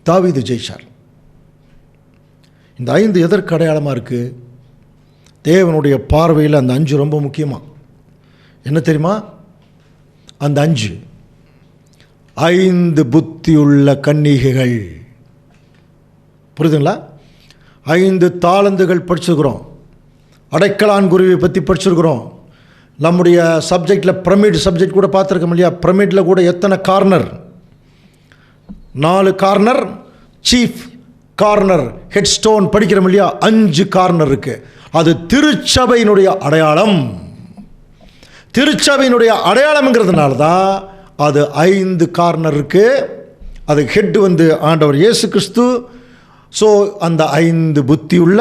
தாவீது ஜெயிச்சார். இந்த 5 எதற்கு அடையாளமாக இருக்குது? தேவனுடைய பார்வையில் அந்த 5 ரொம்ப முக்கியமாக. என்ன தெரியுமா? அந்த 5 புத்தியுள்ள கன்னிகைகள். புரியுதுங்களா? 5 தாளந்துகள் படிச்சிருக்கிறோம். அடைக்கலான்குருவியை பற்றி படிச்சிருக்கிறோம். நம்முடைய சப்ஜெக்டில் பிரமிட் சப்ஜெக்ட் கூட பார்த்துருக்கோம் இல்லையா? பிரமிடில் கூட எத்தனை corner? 4 corner, chief corner, head stone படிக்கிறோம் இல்லையா? 5 கார்னர் இருக்குது. அது திருச்சபையினுடைய அடையாளம். திருச்சபையினுடைய அடையாளம்ங்கிறதுனால தான் அது 5 கார்னர் இருக்குது. அது ஹெட் ஆண்டவர் இயேசு கிறிஸ்து. ஸோ அந்த 5 புத்தியுள்ள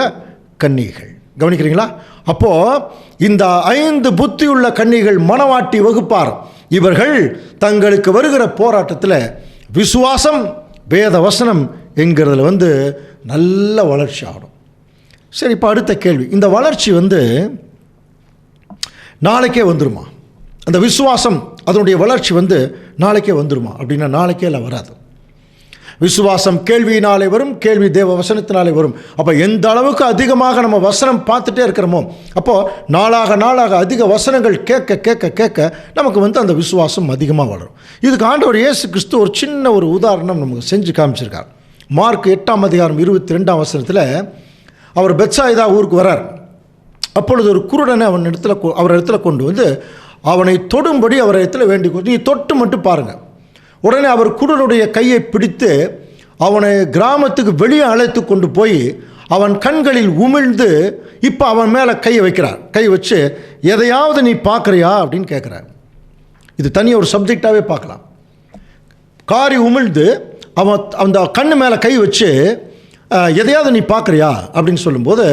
கன்னிகள். கவனிக்கிறீங்களா? அப்போது இந்த 5 புத்தியுள்ள கன்னிகள் மணவாட்டி வகுப்பார். இவர்கள் தங்களுக்கு வருகிற போராட்டத்தில் விசுவாசம், வேத வசனம் என்கிறதுல நல்ல வளர்ச்சி ஆகும். சரி, இப்போ அடுத்த கேள்வி, இந்த வளர்ச்சி நாளைக்கே வந்துருமா? அந்த விசுவாசம் அதனுடைய வளர்ச்சி நாளைக்கே வந்துருமா அப்படின்னா நாளைக்கே இல்லை, வராது. விசுவாசம் கேள்வியினாலே வரும், கேள்வி தேவ வசனத்தினாலே வரும். அப்போ எந்த அளவுக்கு அதிகமாக நம்ம வசனம் பார்த்துட்டே இருக்கிறோமோ, அப்போது நாளாக அதிக வசனங்கள் கேட்க கேட்க கேட்க நமக்கு அந்த விசுவாசம் அதிகமாக வளரும். இதுக்கு ஆண்டவர் இயேசு கிறிஸ்து ஒரு சின்ன ஒரு உதாரணம் நமக்கு செஞ்சு காமிச்சிருக்கார். மார்க் 8ஆம் அதிகாரம் 22ஆம் வசனத்தில் அவர் பெத்சாயிதா ஊருக்கு வரார். அப்பொழுது ஒரு குருடனை அவர் இடத்துல கொண்டு அவனை தொடும்படி அவர் இடத்துல வேண்டிக், நீ தொட்டு மட்டும் பாருங்கள். உடனே அவர் குருடனுடைய கையை பிடித்து அவனை கிராமத்துக்கு வெளியே அழைத்து கொண்டு போய் அவன் கண்களில் உமிழ்ந்து இப்போ அவன் மேலே கையை வைக்கிறார். கை வச்சு, எதையாவது நீ பார்க்குறியா அப்படின்னு கேட்குறார். இது தனியாக ஒரு சப்ஜெக்டாகவே பார்க்கலாம். காரி உமிழ்ந்து அவன் அந்த கண்ணு மேலே கை வச்சு, எதையாவது நீ பார்க்குறியா அப்படின்னு சொல்லும்போது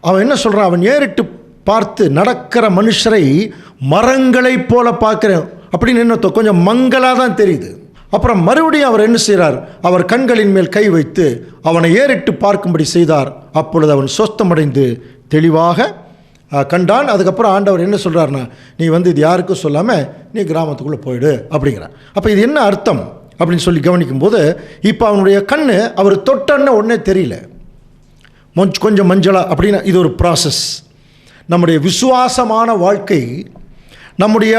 அவன் என்ன சொல்கிறான்? அவன் ஏறிட்டு பார்த்து நடக்கிற மனுஷரை மரங்களைப் போல பார்க்குறேன் அப்படின்னு என்ன கொஞ்சம் மங்களாக தான் தெரியுது. அப்புறம் மறுபடியும் அவர் என்ன செய்கிறார்? அவர் கண்களின் மேல் கை வைத்து அவனை ஏறிட்டு பார்க்கும்படி செய்தார். அப்பொழுது அவன் சொஸ்தமடைந்து தெளிவாக கண்டான். அதுக்கப்புறம் ஆண்டவர் என்ன சொல்கிறார்னா, நீ இது யாருக்கும் சொல்லாமல் நீ கிராமத்துக்குள்ளே போயிடு அப்படிங்கிறார். அப்போ இது என்ன அர்த்தம் அப்படின்னு சொல்லி கவனிக்கும்போது, இப்போ அவனுடைய கண் அவர் தொட்டன்னு உடனே தெரியல. கொஞ்சம் மஞ்சளாக அப்படின்னா இது ஒரு ப்ராசஸ். நம்முடைய விசுவாசமான வாழ்க்கை, நம்முடைய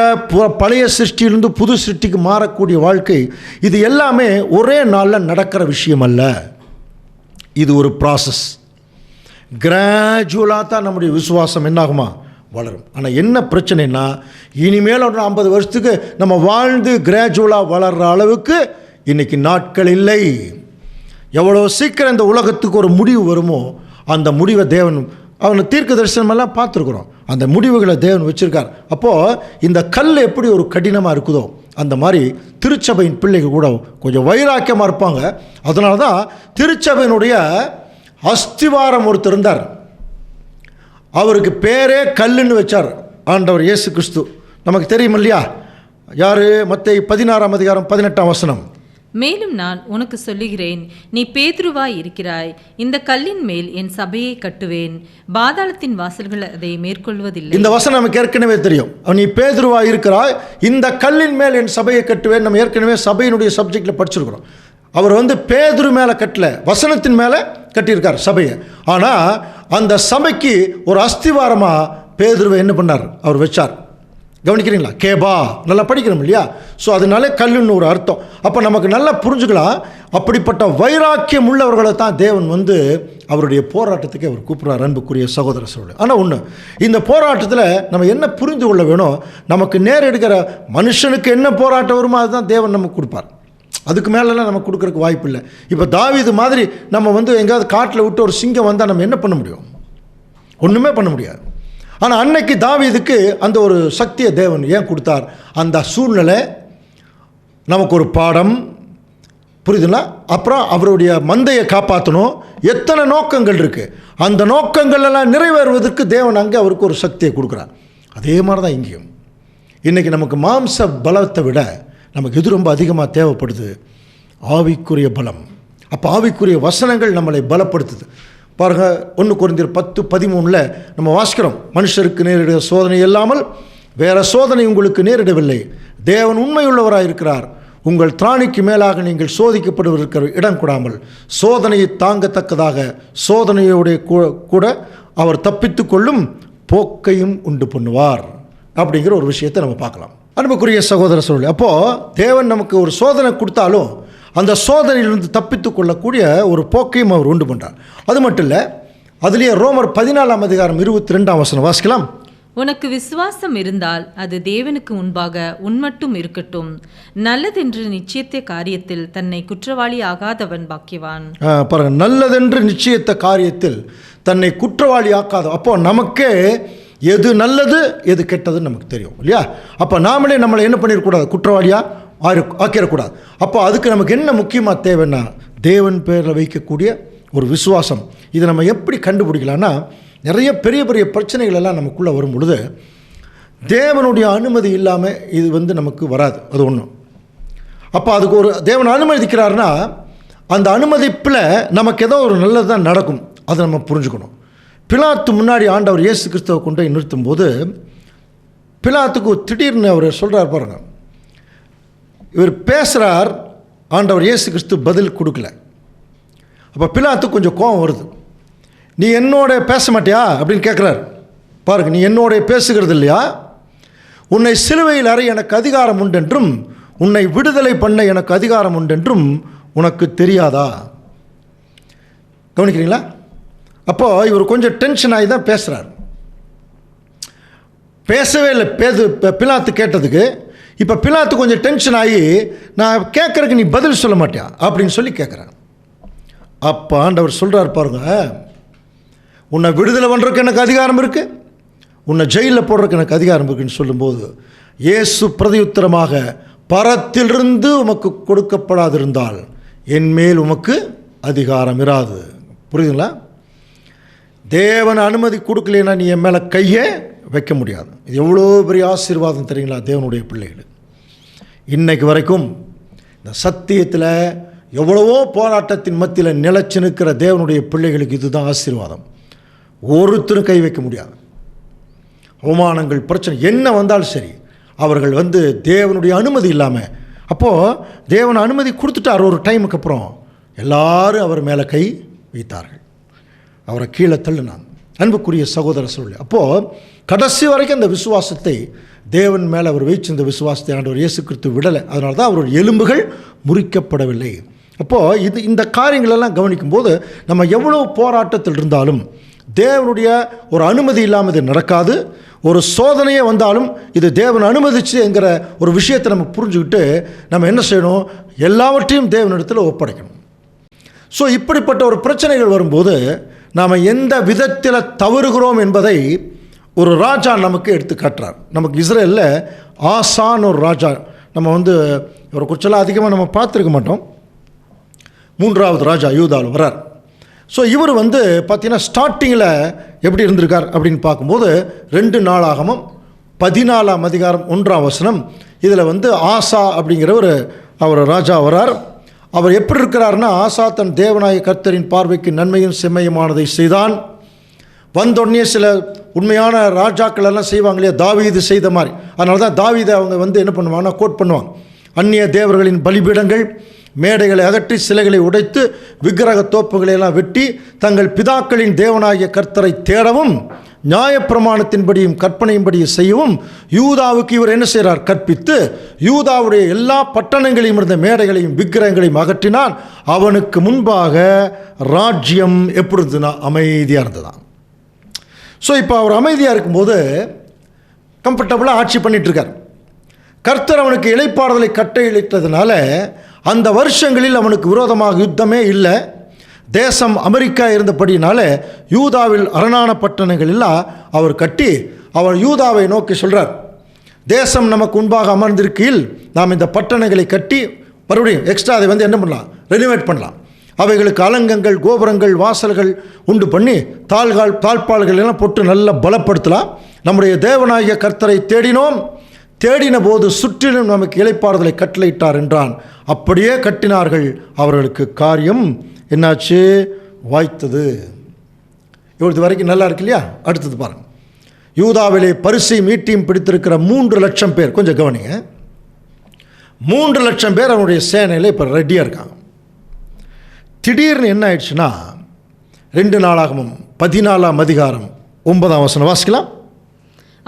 பழைய சிருஷ்டியிலிருந்து புது சிருஷ்டிக்கு மாறக்கூடிய வாழ்க்கை, இது எல்லாமே ஒரே நாளில் நடக்கிற விஷயம் அல்ல. இது ஒரு ப்ராசஸ். கிராஜுவலாக தான் நம்முடைய விசுவாசம் என்னாகுமா, வளரும். ஆனால் என்ன பிரச்சனைனா, இனிமேல் ஒரு 50 வருஷத்துக்கு நம்ம வாழ்ந்து கிராஜுவலாக வளர்கிற அளவுக்கு இன்றைக்கி நாட்கள் இல்லை. எவ்வளோ சீக்கிரம் இந்த உலகத்துக்கு ஒரு முடிவு வருமோ அந்த முடிவை தேவன், அவனை தீர்க்க தரிசனமெல்லாம் பார்த்துருக்குறோம், அந்த முடிவுகளை தேவன் வச்சுருக்கார். அப்போது இந்த கல் எப்படி ஒரு கடினமாக இருக்குதோ அந்த மாதிரி திருச்சபையின் பிள்ளைகள் கூட கொஞ்சம் வைராக்கியமாக இருப்பாங்க. அதனால தான் திருச்சபையினுடைய அஸ்திவாரம் ஒருத்தர் இருந்தார். அவருக்கு பேரே கல்லுன்னு வச்சார் ஆண்டவர் இயேசு கிறிஸ்து. நமக்கு தெரியும் இல்லையா? யார்? மத்தேயு 16:18. மேலும் நான் உனக்கு சொல்லுகிறேன், நீ பேதுருவாய் இருக்கிறாய், இந்த கல்லின் மேல் என் சபையை கட்டுவேன், பாதாளத்தின் வாசல்கள் அதை மேற்கொள்வதில்லை. இந்த வசனம் நமக்கு ஏற்கனவே தெரியும். நீ பேதுருவாய் இருக்கிறாய், இந்த கல்லின் மேல் என் சபையை கட்டுவேன். நம்ம ஏற்கனவே சபையினுடைய சப்ஜெக்டில் படிச்சிருக்கிறோம். அவர் பேதுரு மேலே கட்டல, வசனத்தின் மேலே கட்டியிருக்கார் சபையை. ஆனால் அந்த சபைக்கு ஒரு அஸ்திவாரமாக பேதுருவை என்ன பண்ணார்? அவர் வச்சார். கவனிக்கிறீங்களா? கேபா, நல்லா படிக்கணும் இல்லையா? ஸோ அதனால கல்லுன்னு ஒரு அர்த்தம். அப்போ நமக்கு நல்லா புரிஞ்சுக்கலாம். அப்படிப்பட்ட வைராக்கியம் உள்ளவர்களை தான் தேவன் அவருடைய போராட்டத்துக்கு அவர் கூப்பிட்றார், அன்புக்குரிய சகோதர சகோதரர்களே. ஆனால் ஒன்று, இந்த போராட்டத்தில் நம்ம என்ன புரிந்து கொள்ள வேணும், நமக்கு நேரெடுக்கிற மனுஷனுக்கு என்ன போராட்டம் வருமோ அதுதான் தேவன் நமக்கு கொடுப்பார். அதுக்கு மேலெல்லாம் நம்ம கொடுக்குறதுக்கு வாய்ப்பு இல்லை. இப்போ தாவீது மாதிரி நம்ம எங்கேயாவது காட்டில் விட்டு ஒரு சிங்கம் வந்தால் நம்ம என்ன பண்ண முடியும்? ஒன்றுமே பண்ண முடியாது. ஆனால் அன்னைக்கு தாவீதுக்கு அந்த ஒரு சக்தியை தேவன் ஏன் கொடுத்தார்? அந்த சூழ்நிலை நமக்கு ஒரு பாடம், புரியுதுங்களா? அப்புறம் அவருடைய மந்தையை காப்பாற்றணும். எத்தனை நோக்கங்கள் இருக்குது, அந்த நோக்கங்கள் எல்லாம் நிறைவேறுவதற்கு தேவன் அங்கே அவருக்கு ஒரு சக்தியை கொடுக்குறார். அதே மாதிரி தான் இங்கேயும். இன்றைக்கி நமக்கு மாம்ச பலத்தை விட நமக்கு எது ரொம்ப அதிகமாக தேவைப்படுது? ஆவிக்குரிய பலம். அப்போ ஆவிக்குரிய வசனங்கள் நம்மளை பலப்படுத்துது. பாருங்கள், 1 கொரிந்தியர் 10:13 நம்ம வாசிக்கிறோம், மனுஷருக்கு நேரிட சோதனை இல்லாமல் வேறு சோதனை உங்களுக்கு நேரிடவில்லை, தேவன் உண்மையுள்ளவராக இருக்கிறார், உங்கள் திராணிக்கு மேலாக நீங்கள் சோதிக்கப்படுவதற்கு இடம் கொடாமல் சோதனையை தாங்கத்தக்கதாக சோதனையோடைய கூட அவர் தப்பித்து கொள்ளும் போக்கையும் உண்டு பண்ணுவார் அப்படிங்கிற ஒரு விஷயத்தை நம்ம பார்க்கலாம். அன்புக்குரிய சகோதர சகோதரி, அப்போது தேவன் நமக்கு ஒரு சோதனை கொடுத்தாலும் அந்த சோதனையிலிருந்து தப்பித்து கொள்ளக்கூடிய ஒரு போக்கையும் அவர் உண்டு பண்ணுறார். அது மட்டும் இல்லை, அதுலேயே ரோமர் 14:22 வாசிக்கலாம். உனக்கு விசுவாசம் இருந்தால் அது தேவனுக்கு முன்பாக உன்மட்டும் இருக்கட்டும், நல்லதென்று நிச்சயித்த காரியத்தில் தன்னை குற்றவாளி ஆகாதவன் பாக்கியவான். பாருங்க, நல்லதென்று நிச்சயித்த காரியத்தில் தன்னை குற்றவாளி ஆக்காத. அப்போ நமக்கே எது நல்லது எது கெட்டதுன்னு நமக்கு தெரியும் இல்லையா? அப்போ நாமளே நம்மளை என்ன பண்ணிடக்கூடாது? குற்றவாளியாக ஆக்கிடக்கூடாது. அப்போ அதுக்கு நமக்கு என்ன முக்கியமாக தேவைன்னா, தேவன் பேரில் வைக்கக்கூடிய ஒரு விசுவாசம். இதை நம்ம எப்படி கண்டுபிடிக்கலான்னா, நிறைய பெரிய பெரிய பிரச்சனைகள் எல்லாம் நமக்குள்ளே வரும் பொழுது தேவனுடைய அனுமதி இல்லாமல் இது நமக்கு வராது. அது ஒன்று. அப்போ அதுக்கு ஒரு தேவன் அனுமதிக்கிறாருன்னா அந்த அனுமதிப்பில் நமக்கு ஏதோ ஒரு நல்லது தான் நடக்கும். அதை நம்ம புரிஞ்சுக்கணும். பிலாத்து முன்னாடி ஆண்டவர் இயேசு கிறிஸ்துவை கொண்டு போய் நிறுத்தும் போது பிலாத்துக்கு திடீர்னு அவர் சொல்கிறார் பாருங்க, இவர் பேசுகிறார், ஆண்டவர் இயேசு கிறிஸ்து பதில் கொடுக்கல. அப்போ பிலாத்துக்கு கொஞ்சம் கோபம் வருது. நீ என்னோட பேச மாட்டியா அப்படின்னு கேட்குறார். பாருங்க, நீ என்னோட பேசுகிறது இல்லையா? உன்னை சிலுவையில் அறை எனக்கு அதிகாரம் உண்டென்றும் உன்னை விடுதலை பண்ண எனக்கு அதிகாரம் உண்டென்றும் உனக்கு தெரியாதா? கவனிக்கிறீங்களா? அப்போது இவர் கொஞ்சம் டென்ஷன் ஆகி தான் பேசுகிறார். பேசவே இல்லை பிலாத்து கேட்டதுக்கு. இப்போ பிலாத்து கொஞ்சம் டென்ஷன் ஆகி, நான் கேட்குறதுக்கு நீ பதில் சொல்ல மாட்டியா அப்படின்னு சொல்லி கேட்குறார். அப்போ ஆண்டவர் சொல்கிறார் பாருங்க, உன்னை விடுதலை பண்ணுறதுக்கு எனக்கு அதிகாரம் இருக்குது, உன்னை ஜெயிலில் போடுறதுக்கு எனக்கு அதிகாரம் இருக்குன்னு சொல்லும்போது இயேசு பிரதியுத்தரமாக, பரத்திலிருந்து உமக்கு கொடுக்கப்படாதிருந்தால் என் மேல் உமக்கு அதிகாரம் இராது. புரியுதுங்களா? தேவன் அனுமதி கொடுக்கலைன்னா நீ என் மேலே கையே வைக்க முடியாது. இது எவ்வளோ பெரிய ஆசீர்வாதம் தெரியுங்களா தேவனுடைய பிள்ளைகள். இன்னைக்கு வரைக்கும் இந்த சத்தியத்தில் எவ்வளவோ போராட்டத்தின் மத்தியில் நிலைச்சு நிற்கிற தேவனுடைய பிள்ளைகளுக்கு இதுதான் ஆசீர்வாதம். ஒருத்தரும் கை வைக்க முடியாது. அவமானங்கள், பிரச்சனை என்ன வந்தாலும் சரி, அவர்கள் தேவனுடைய அனுமதி இல்லாமல், அப்போது தேவன் அனுமதி கொடுத்துட்டார். ஒரு டைமுக்கு அப்புறம் எல்லாரும் அவர் மேலே கை வைத்தார்கள். அவரை கீழே தள்ளினான். அன்புக்குரிய சகோதர சொல்லி, அப்போது கடைசி வரைக்கும் அந்த விசுவாசத்தை தேவன் மேலே அவர் வைச்சிருந்த விசுவாசத்தை ஆண்டவர் இயேசு கிறிஸ்து விடலை. அதனால தான் அவருடைய எலும்புகள் முறிக்கப்படவில்லை. அப்போது இந்த காரியங்களெல்லாம் கவனிக்கும்போது நம்ம எவ்வளோ போராட்டத்தில் இருந்தாலும் தேவனுடைய ஒரு அனுமதி இல்லாமல் இது நடக்காது. ஒரு சோதனையே வந்தாலும் இது தேவன் அனுமதிச்சு என்கிற ஒரு விஷயத்தை நம்ம புரிஞ்சுக்கிட்டு நம்ம என்ன செய்யணும், எல்லாவற்றையும் தேவனிடத்தில் ஒப்படைக்கணும். ஸோ இப்படிப்பட்ட ஒரு பிரச்சனைகள் வரும்போது நாம் எந்த விதத்தில் தவறுகிறோம் என்பதை ஒரு ராஜா நமக்கு எடுத்து காட்டுறார். நமக்கு இஸ்ரேலில் ஆசான்னு ஒரு ராஜா, நம்ம இவரை குறிச்செல்லாம் அதிகமாக நம்ம பார்த்துருக்க மாட்டோம். 3வது ராஜா யூதாவில் வரார். ஸோ இவர் பார்த்திங்கன்னா ஸ்டார்டிங்கில் எப்படி இருந்திருக்கார் அப்படின்னு பார்க்கும்போது 2 நாளாகமம் 14ஆம் அதிகாரம் 1ஆம் வசனம், இதில் ஆசா அப்படிங்கிற அவர் ராஜா வரார். அவர் எப்படி இருக்கிறார்னா, ஆசா தன் தேவனாய கர்த்தரின் பார்வைக்கு நன்மையும் செம்மையுமானதை செய்தான். வந்தோடனே சில உண்மையான ராஜாக்கள் எல்லாம் செய்வாங்க இல்லையா, தாவீது செய்த மாதிரி. அதனால தான் தாவீதை அவங்க என்ன பண்ணுவாங்கன்னா கோட் பண்ணுவாங்க. அந்நிய தேவர்களின் பலிபீடங்கள் மேடைகளை அகற்றி சிலைகளை உடைத்து விக்கிரக தோப்புகளை எல்லாம் வெட்டி தங்கள் பிதாக்களின் தேவனாகிய கர்த்தரை தேடவும் நியாயப்பிரமாணத்தின்படியும் கற்பனையின்படியும் செய்யவும் யூதாவுக்கு இவர் என்ன செய்கிறார், கற்பித்து யூதாவுடைய எல்லா பட்டணங்களையும் இருந்த மேடைகளையும் விக்கிரகங்களையும் அகற்றினான். அவனுக்கு முன்பாக ராஜ்யம் எப்படி இருந்ததுன்னா அமைதியாக இருந்ததான். ஸோ இப்போ அவர் அமைதியாக இருக்கும்போது கம்ஃபர்டபுளாக ஆட்சி பண்ணிகிட்ருக்கார். கர்த்தர் அவனுக்கு இளைப்பாறுதலை கட்டளையிட்டதுனால அந்த வருஷங்களில் அவனுக்கு விரோதமாக யுத்தமே இல்லை. தேசம் அமெரிக்கா இருந்தபடினால யூதாவில் அரணான பட்டணங்கள் எல்லாம் அவர் கட்டி அவர் யூதாவை நோக்கி சொல்கிறார், தேசம் நமக்கு முன்பாக அமர்ந்திருக்கையில் நாம் இந்த பட்டணங்களை கட்டி மறுபடியும் எக்ஸ்ட்ரா அதை என்ன பண்ணலாம், ரெனிவேட் பண்ணலாம். அவைகளுக்கு அலங்கங்கள் கோபுரங்கள் வாசல்கள் உண்டு பண்ணி தாழ்பால்கள் எல்லாம் போட்டு நல்லா பலப்படுத்தலாம். நம்முடைய தேவனாகிய கர்த்தரை தேடின போது சுற்றிலும் நமக்கு இளைப்பாறுதலை கட்டளையிட்டார் என்றான். அப்படியே கட்டினார்கள். அவர்களுக்கு காரியம் என்னாச்சு, வாய்த்தது. இவ்வளவு வரைக்கும் நல்லா இருக்கு இல்லையா? அடுத்தது பாருங்க. யூதாவிலே பரிசையும் ஈட்டியும் பிடித்திருக்கிற 3 லட்சம் பேர், கொஞ்சம் கவனிங்க, 3 லட்சம் பேர் அவனுடைய சேனையில் இப்போ ரெடியாக இருக்காங்க. திடீர்னு என்ன ஆயிடுச்சுன்னா 2 நாளாகமும் 14ஆம் அதிகாரம் 9ஆம் வசனம் வாசிக்கலாம்.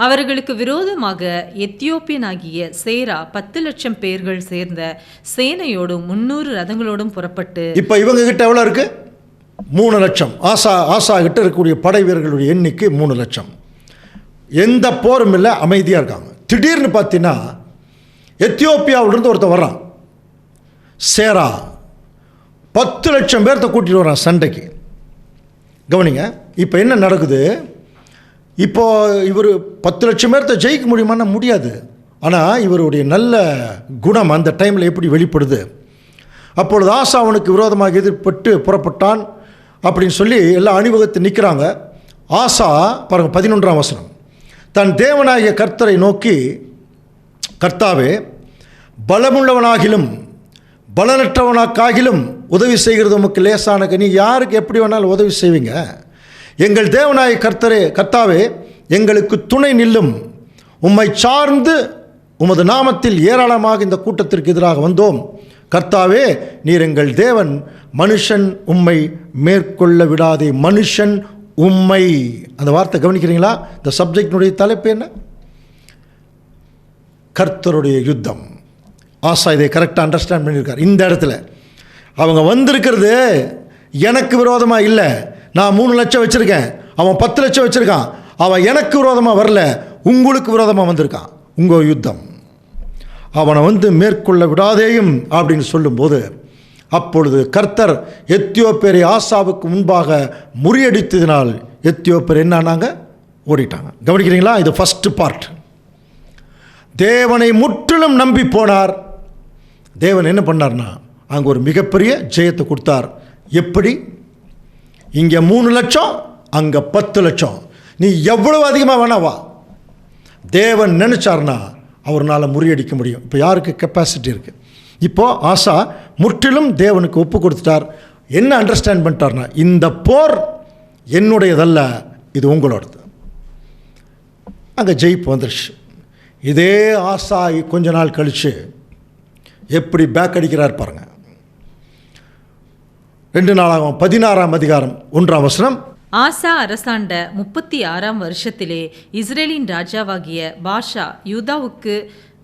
அவர்களுக்கு விரோதமாக எத்தியோப்பியனாகிய சேரா 10 லட்சம் பேர்கள் சேர்ந்த சேனையோடும் 300 ரதங்களோடும் புறப்பட்டு, இப்போ இவங்க கிட்ட எவ்வளோ இருக்கு? 3 லட்சம். ஆசா கிட்ட இருக்கக்கூடிய படை வீரர்களுடைய எண்ணிக்கை 3 லட்சம். எந்த போரும் இல்லை, அமைதியாக இருக்காங்க. திடீர்னு பார்த்தீங்கன்னா எத்தியோப்பியாவிலிருந்து ஒருத்தர் வர்றான், சேரா 10 லட்சம் பேர்த்த கூட்டிகிட்டு வரான் சண்டைக்கு. கவனிங்க, இப்போ என்ன நடக்குது? இப்போது இவர் 10 லட்சம் பேர்த்த ஜெயிக்க முடியுமான்னா முடியாது. ஆனால் இவருடைய நல்ல குணம் அந்த டைமில் எப்படி வெளிப்படுது? அப்பொழுது ஆசா அவனுக்கு விரோதமாக எதிர்பட்டு புறப்பட்டான் அப்படின்னு சொல்லி எல்லா அணிவகுத்து நிற்கிறாங்க. ஆசா பாருங்கள் 11ஆம் வசனம், தன் தேவனாகிய கர்த்தரை நோக்கி, கர்த்தாவே, பலமுள்ளவனாகிலும் பலனற்றவனாக்காகிலும் உதவி செய்கிறது உமக்கு லேசான. நீ யாருக்கு எப்படி வேணாலும் உதவி செய்வீங்க. எங்கள் தேவனாய கர்த்தாவே, எங்களுக்கு துணை நில்லும். உம்மை சார்ந்து உமது நாமத்தில் ஏராளமாக இந்த கூட்டத்திற்கு எதிராக வந்தோம். கர்த்தாவே, நீர் எங்கள் தேவன். மனுஷன் உம்மை மேற்கொள்ள விடாதே. மனுஷன் உம்மை, அந்த வார்த்தை கவனிக்கிறீங்களா? இந்த சப்ஜெக்டினுடைய தலைப்பு என்ன? கர்த்தருடைய யுத்தம். ஆசா இதை கரெக்டாக அண்டர்ஸ்டாண்ட் பண்ணியிருக்கார். இந்த இடத்துல அவங்க வந்திருக்கிறது எனக்கு விரோதமாக இல்லை. நான் 3 லட்சம் வச்சுருக்கேன், அவன் 10 லட்சம் வச்சுருக்கான். அவன் எனக்கு விரோதமாக வரல, உங்களுக்கு விரோதமாக வந்திருக்கான். உங்கள் யுத்தம். அவனை மேற்கொள்ள விடாதேயும் அப்படின்னு சொல்லும்போது, அப்பொழுது கர்த்தர் எத்தியோப்பியரை ஆசாவுக்கு முன்பாக முறியடித்ததினால் எத்தியோப்பியர் என்னானாங்க? ஓடிட்டாங்க. கவனிக்கிறீங்களா? இது ஃபஸ்ட்டு பார்ட். தேவனை முற்றிலும் நம்பி போனார். தேவன் என்ன பண்ணார்னா அங்கே ஒரு மிகப்பெரிய ஜெயத்தை கொடுத்தார். எப்படி? இங்கே 3 லட்சம், அங்கே 10 லட்சம். நீ எவ்வளவு அதிகமாக வேணா வா. தேவன் நினைச்சார்னா அவரால் முறியடிக்க முடியும். இப்போ யாருக்கு கெப்பாசிட்டி இருக்குது? இப்போது ஆசா முற்றிலும் தேவனுக்கு ஒப்பு கொடுத்துட்டார். என்ன அண்டர்ஸ்டாண்ட் பண்ணிட்டார்னா, இந்த போர் என்னுடையதல்ல, இது உங்களோடது. அங்கே ஜெயிப்பு வந்துருச்சு. இதே ஆசா கொஞ்ச நாள் கழித்து எப்படி பேக் அடிக்கிறார் பாருங்கள். 2 நாளாகும் 16ஆம் அதிகாரம் 1ஆம் வசனம், ஆசா அரசாண்ட 36ஆம் வருஷத்திலே இஸ்ரேலின் ராஜாவாகிய பாஷா யூதாவுக்கு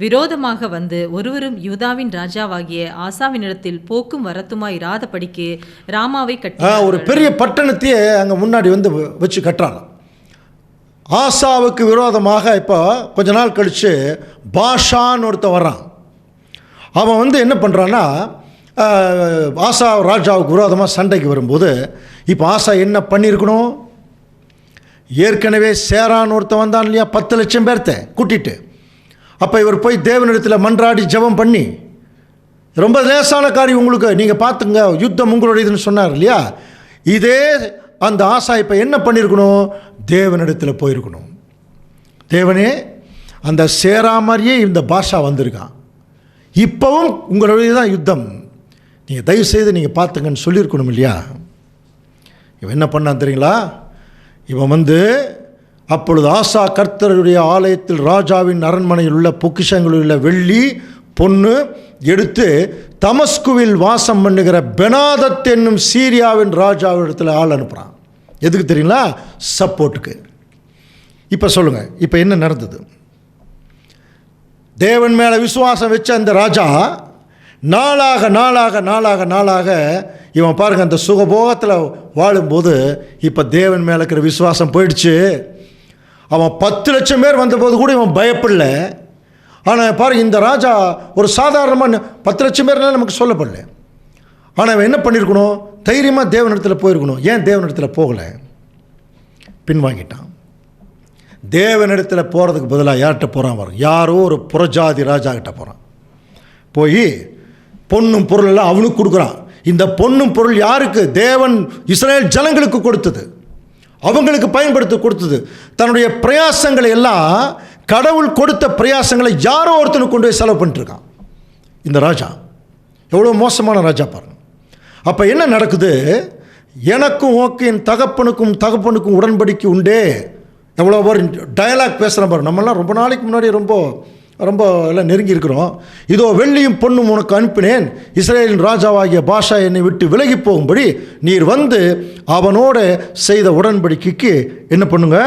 விரோதமாக வந்து ஒருவரும் யூதாவின் ராஜாவாகிய ஆசாவினிடத்தில் போக்கும் வரத்துமாய் இராதபடிக்கு ராமாவை கட்டி ஒரு பெரிய பட்டணத்தையே அங்கே முன்னாடி வந்து வச்சு கட்டுறாங்க. ஆசாவுக்கு விரோதமாக இப்போ கொஞ்ச நாள் கழித்து பாஷான்னு ஒருத்தன் வர்றான். அவன் வந்து என்ன பண்ணுறான்னா, ஆசா ராஜாவுக்கு விரோதமாக சண்டைக்கு வரும்போது இப்போ ஆசா என்ன பண்ணியிருக்கணும்? ஏற்கனவே சேரான்னு ஒருத்தன் வந்தான் இல்லையா, 10 லட்சம் பேர்த்த கூட்டிகிட்டு. அப்போ இவர் போய் தேவனிடத்தில் மன்றாடி ஜெபம் பண்ணி, ரொம்ப லேசான காரியம் உங்களுக்கு, நீங்கள் பார்த்துங்க, யுத்தம் உங்களுடையதுன்னு சொன்னார் இல்லையா. இதே அந்த ஆசா இப்போ என்ன பண்ணியிருக்கணும்? தேவனிடத்தில் போயிருக்கணும். தேவனே, அந்த சேரா மாதிரியே இந்த பாஷா வந்திருக்கான், இப்போவும் உங்களுடைய தான் யுத்தம், நீங்கள் தயவுசெய்து நீங்கள் பார்த்துங்கன்னு சொல்லியிருக்கணும் இல்லையா. இவன் என்ன பண்ணான் தெரியுங்களா? இவன் வந்து அப்பொழுது ஆசா கர்த்தருடைய ஆலயத்தில் ராஜாவின் அரண்மனையில் உள்ள பொக்கிஷங்களில் உள்ள வெள்ளி பொண்ணு எடுத்து தமஸ்குவில் வாசம் பண்ணுகிற பெனாதத் என்னும் சீரியாவின் ராஜாவிடத்தில் ஆள் அனுப்புகிறான். எதுக்கு தெரியுங்களா? சப்போர்ட்டுக்கு. இப்போ சொல்லுங்கள், இப்போ என்ன நடந்தது? தேவன் மேலே விசுவாசம் வச்ச அந்த ராஜா நாளாக நாளாக நாளாக நாளாக இவன் பாருங்கள், அந்த சுகபோகத்தில் வாழும்போது இப்போ தேவன் மேலே இருக்கிற விசுவாசம் போயிடுச்சு. அவன் 10 லட்சம் பேர் வந்தபோது கூட இவன் பயப்படல. ஆனால் பாருங்கள், இந்த ராஜா ஒரு சாதாரணமாக 10 லட்சம் பேர்னால நமக்கு சொல்லப்படல. ஆனால் அவன் என்ன பண்ணியிருக்கணும்? தைரியமாக தேவனிடத்தில் போயிருக்கணும். ஏன் தேவனிடத்தில் போகலை? பின்வாங்கிட்டான். தேவனிடத்தில் போகிறதுக்கு பதிலாக யார்கிட்ட போகிறான் பாருங்க? யாரோ ஒரு புறஜாதி ராஜா கிட்ட போகிறான். போய் பொன்னும் பொருள் எல்லாம் அவனுக்கு கொடுக்குறான். இந்த பொன்னும் பொருள் யாருக்கு? தேவன் இஸ்ரேல் ஜனங்களுக்கு கொடுத்தது, அவங்களுக்கு பயன்படுத்த கொடுத்தது. தன்னுடைய பிரயாசங்களை எல்லாம், கடவுள் கொடுத்த பிரயாசங்களை யாரோ ஒருத்தனுக்கு கொண்டு போய் செலவு பண்ணிட்டுருக்கான் இந்த ராஜா. எவ்வளோ மோசமான ராஜா பாருங்க. அப்போ என்ன நடக்குது? எனக்கும் ஓகே, என் தகப்பனுக்கும் உடன்படிக்கை உண்டே. எவ்வளோ ஒரு டயலாக் பேசுகிறேன் பாரு. நம்மளாம் ரொம்ப நாளைக்கு முன்னாடி ரொம்ப எல்லாம் நெருங்கி இருக்கிறோம். இதோ வெள்ளியும் பொண்ணும் உனக்கு அனுப்பினேன், இஸ்ரேலின் ராஜாவாகிய பாஷா என்னை விட்டு விலகி போகும்படி நீர் வந்து அவனோட செய்த உடன்படிக்கைக்கு என்ன பண்ணுங்க?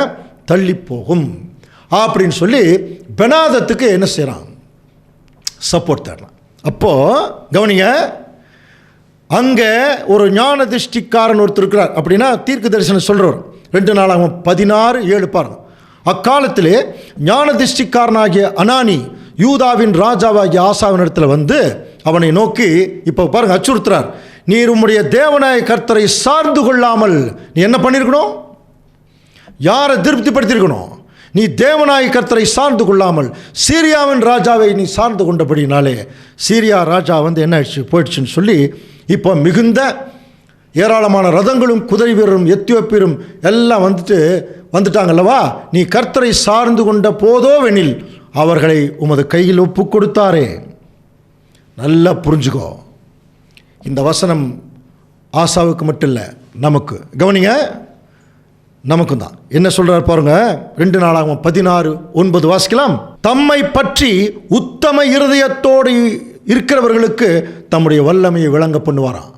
தள்ளி போகும் அப்படின்னு சொல்லி பெனாதத்துக்கு என்ன செய்கிறான்? சப்போர்ட் தரலாம். அப்போது கவனிங்க, அங்கே ஒரு ஞான திருஷ்டிக்காரன் ஒருத்தர் இருக்கிறார். அப்படின்னா தீர்க்க தரிசனம் சொல்கிறவர். 2 நாளாகும் 16:7 பாருங்க. அக்காலத்திலே ஞான திருஷ்டிக்காரனாகிய அனானி யூதாவின் ராஜாவாகிய ஆசாவின் இடத்துல வந்து அவனை நோக்கி இப்போ பாருங்க அச்சுறுத்துறார். நீர் உம்முடைய தேவனாய கர்த்தரை சார்ந்து கொள்ளாமல் நீ என்ன பண்ணியிருக்கணும்? யாரை திருப்திப்படுத்தியிருக்கணும்? நீ தேவனாய கர்த்தரை சார்ந்து கொள்ளாமல் சீரியாவின் ராஜாவை நீ சார்ந்து கொண்டபடினாலே சீரியா ராஜா வந்து என்ன ஆயிடுச்சு, போயிடுச்சுன்னு சொல்லி இப்போ மிகுந்த ஏராளமான ரதங்களும் குதிரை வீரரும் எத்தியோப்பியரும் எல்லாம் வந்துட்டாங்கல்லவா. நீ கர்த்தரை சார்ந்து கொண்ட போதோவெனில் அவர்களை உமது கையில் ஒப்பு கொடுத்தாரே. நல்லா புரிஞ்சுக்கோ, இந்த வசனம் ஆசாவுக்கு மட்டும் இல்லை, நமக்கு. கவனிங்க, நமக்கும் தான். என்ன சொல்கிறார் பாருங்க, 2 நாளாகும் 16:9 வாசிக்கலாம். தம்மை பற்றி உத்தம இருதயத்தோடு இருக்கிறவர்களுக்கு தம்முடைய வல்லமையை விளங்க பண்ணுவாராம்.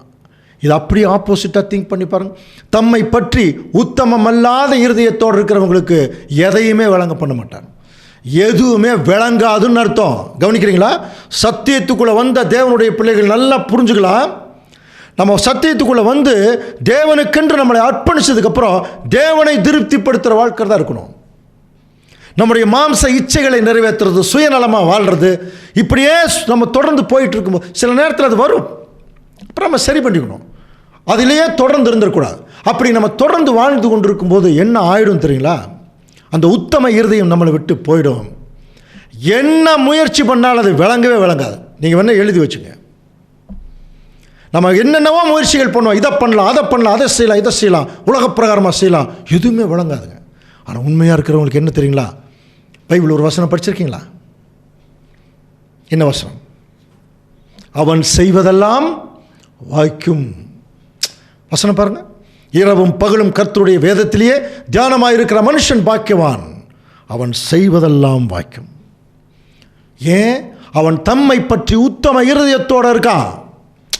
இது அப்படியே ஆப்போசிட்டாக திங்க் பண்ணி பாருங்க. தம்மை பற்றி உத்தமம் அல்லாத இருதயத்தோடு இருக்கிறவங்களுக்கு எதையுமே விளங்க பண்ண மாட்டார். எதுவுமே விளங்காதுன்னு அர்த்தம். கவனிக்கிறீங்களா? சத்தியத்துக்குள்ளே வந்த தேவனுடைய பிள்ளைகள் நல்லா புரிஞ்சுக்கலாம். நம்ம சத்தியத்துக்குள்ளே வந்து தேவனுக்கென்று நம்மளை அர்ப்பணிச்சதுக்கப்புறம் தேவனை திருப்திப்படுத்துகிற வாழ்க்கை தான் இருக்கணும். நம்முடைய மாம்ச இச்சைகளை நிறைவேற்றுறது, சுயநலமாக வாழ்கிறது, இப்படியே நம்ம தொடர்ந்து போயிட்டு இருக்கும்போது சில நேரத்தில் அது வரும். அப்புறம் நம்ம சரி பண்ணிக்கணும். அதிலேயே தொடர்ந்து இருந்துடக்கூடாது. அப்படி நம்ம தொடர்ந்து வாழ்ந்து கொண்டு இருக்கும்போது என்ன ஆயிடும் தெரியுங்களா? அந்த உத்தம இருதயம் நம்மளை விட்டு போயிடும். என்ன முயற்சி பண்ணாலும் அது விளங்கவே விளங்காது. நீங்கள் வேணா எழுதி வச்சுங்க. நம்ம என்னென்னவோ முயற்சிகள் பண்ணுவோம், இதை பண்ணலாம், அதை பண்ணலாம், அதை செய்யலாம், இதை செய்யலாம், உலக பிரகாரமாக செய்யலாம், எதுவுமே விளங்காதுங்க. ஆனால் உண்மையாக இருக்கிறவங்களுக்கு என்ன தெரியுங்களா? பைபிள் ஒரு வசனம் படிச்சிருக்கீங்களா? என்ன வசனம்? அவன் செய்வதெல்லாம் வாய்க்கும். வசனம் பாருங்க. இரவும் பகலும் கர்த்தருடைய வேதத்திலேயே தியானமாயிருக்கிற மனுஷன் பாக்கியவான், அவன் செய்வதெல்லாம் வாய்க்கும். ஏன்? அவன் தம்மை பற்றி உத்தம இருதயத்தோடு இருக்கான்,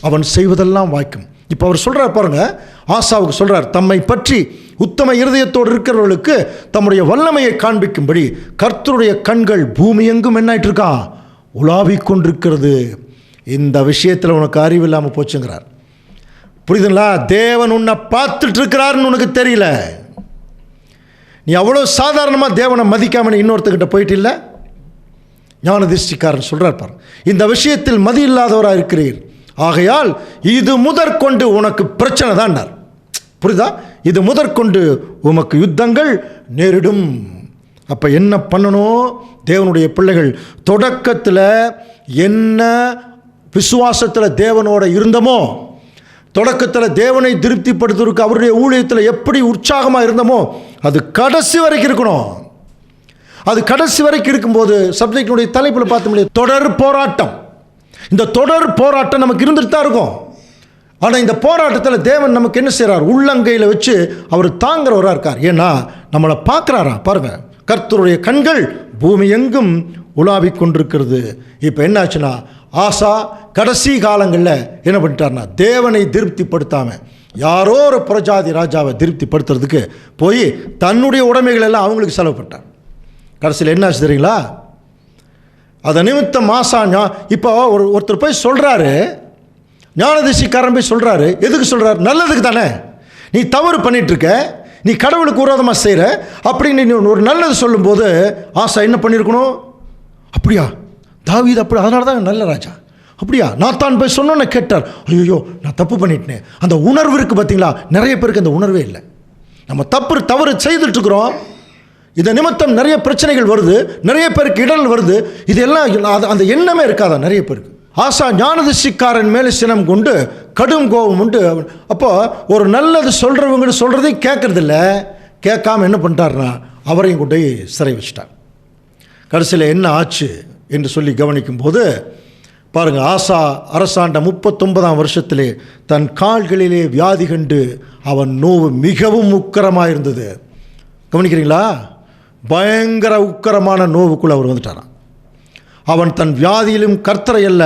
அவன் செய்வதெல்லாம் வாய்க்கும். இப்போ அவர் சொல்கிறார் பாருங்க, ஆசாவுக்கு சொல்கிறார், தம்மை பற்றி உத்தம இருதயத்தோடு இருக்கிறவர்களுக்கு தம்முடைய வல்லமையை காண்பிக்கும்படி கர்த்தருடைய கண்கள் பூமி எங்கும் என்னாயிட்டு இருக்கான், உலாவிக் கொண்டிருக்கிறது. இந்த விஷயத்தில் உனக்கு அறிவு இல்லாமல் போச்சுங்கிறார். புரியுதுங்களா? தேவன் உன்னை பார்த்துட்டு இருக்கிறாருன்னு உனக்கு தெரியல. நீ அவ்வளோ சாதாரணமாக தேவனை மதிக்காம நீ இன்னொருத்தக்கிட்ட போயிட்டு இல்லை. ஞான திருஷ்டிக்காரன் சொல்கிறார் பாரு, இந்த விஷயத்தில் மதி இல்லாதவராக இருக்கிறீர், ஆகையால் இது முதற்கொண்டு உனக்கு பிரச்சனை தான்னார். புரியுதா? இது முதற்கொண்டு உமக்கு யுத்தங்கள் நேரிடும். அப்போ என்ன பண்ணணும்? தேவனுடைய பிள்ளைகள் தொடக்கத்தில் என்ன விசுவாசத்தில் தேவனோட இருந்தோமோ, தொடக்கத்தில் தேவனை திருப்திப்படுத்துவதற்கு அவருடைய ஊழியத்தில் எப்படி உற்சாகமாக இருந்தோமோ அது கடைசி வரைக்கும் இருக்கணும். அது கடைசி வரைக்கும் இருக்கும்போது சப்ஜெக்டினுடைய தலைப்பில் பார்த்த முடியாது, தொடர் போராட்டம். இந்த தொடர் போராட்டம் நமக்கு இருந்துட்டு தான் இருக்கும். ஆனால் இந்த போராட்டத்தில் தேவன் நமக்கு என்ன செய்கிறார்? உள்ளங்கையில் வச்சு அவர் தாங்கிறவராக இருக்கார். ஏன்னா நம்மளை பார்க்குறாரா பாருங்கள். கர்த்தருடைய கண்கள் பூமி எங்கும் உலாவிக் கொண்டிருக்கிறது. இப்போ என்னாச்சுன்னா, ஆசா கடைசி காலங்களில் என்ன பண்ணிட்டார்னா, தேவனை திருப்திப்படுத்தாமல் யாரோ ஒரு புறஜாதி ராஜாவை திருப்திப்படுத்துறதுக்கு போய் தன்னுடைய உடைமைகள் எல்லாம் அவங்களுக்கு செலவு பண்ணிட்டார். கடைசியில் என்னாச்சு தெரியுங்களா? அதை நிமித்தம் ஆசா இப்போ ஒருத்தர் போய் சொல்கிறாரு, ஞானதிசிக்காரன் போய் சொல்கிறாரு. எதுக்கு சொல்கிறார்? நல்லதுக்கு தானே. நீ தவறு பண்ணிகிட்ருக்க, நீ கடவுளுக்கு விரோதமாக செய்கிற அப்படின்னு நீ ஒரு நல்லது சொல்லும்போது ஆசா என்ன பண்ணியிருக்கணும்? அப்படியா தாவீது அப்படி, அதனால தான் நல்ல ராஜா. அப்படியா நான் போய் சொன்னோன்னு கேட்டார். ஐயோ நான் தப்பு பண்ணிட்டேன். அந்த உணர்வு இருக்குது பார்த்தீங்களா? நிறைய பேருக்கு அந்த உணர்வே இல்லை. நம்ம தவறு செய்துட்ருக்குறோம். இதை நிமித்தம் நிறைய பிரச்சனைகள் வருது, நிறைய பேருக்கு இடர்கள் வருது. இதெல்லாம் அந்த எண்ணமே இருக்காதா நிறைய பேருக்கு? ஆசா ஞானதிசிக்காரன் மேலே சினம் கொண்டு கடும் கோபம் உண்டு. அப்போ ஒரு நல்லது சொல்கிறவங்க சொல்கிறதையும் கேட்கறதில்ல. கேட்காம என்ன பண்ணிட்டார்னா அவரையும் கொண்டு சிறை வச்சிட்டார். கடைசியில் என்ன ஆச்சு என்று சொல்லி கவனிக்கும்போது பாருங்கள், ஆசா அரசாண்ட 39ஆம் வருஷத்திலே தன் கால்களிலே வியாதி கண்டு அவன் நோவு மிகவும் உக்கரமாக இருந்தது. கவனிக்கிறீங்களா? பயங்கர உக்கரமான நோவுக்குள்ளே அவர் வந்துட்டாரான். அவன் தன் வியாதியிலும் கர்த்தரை அல்ல,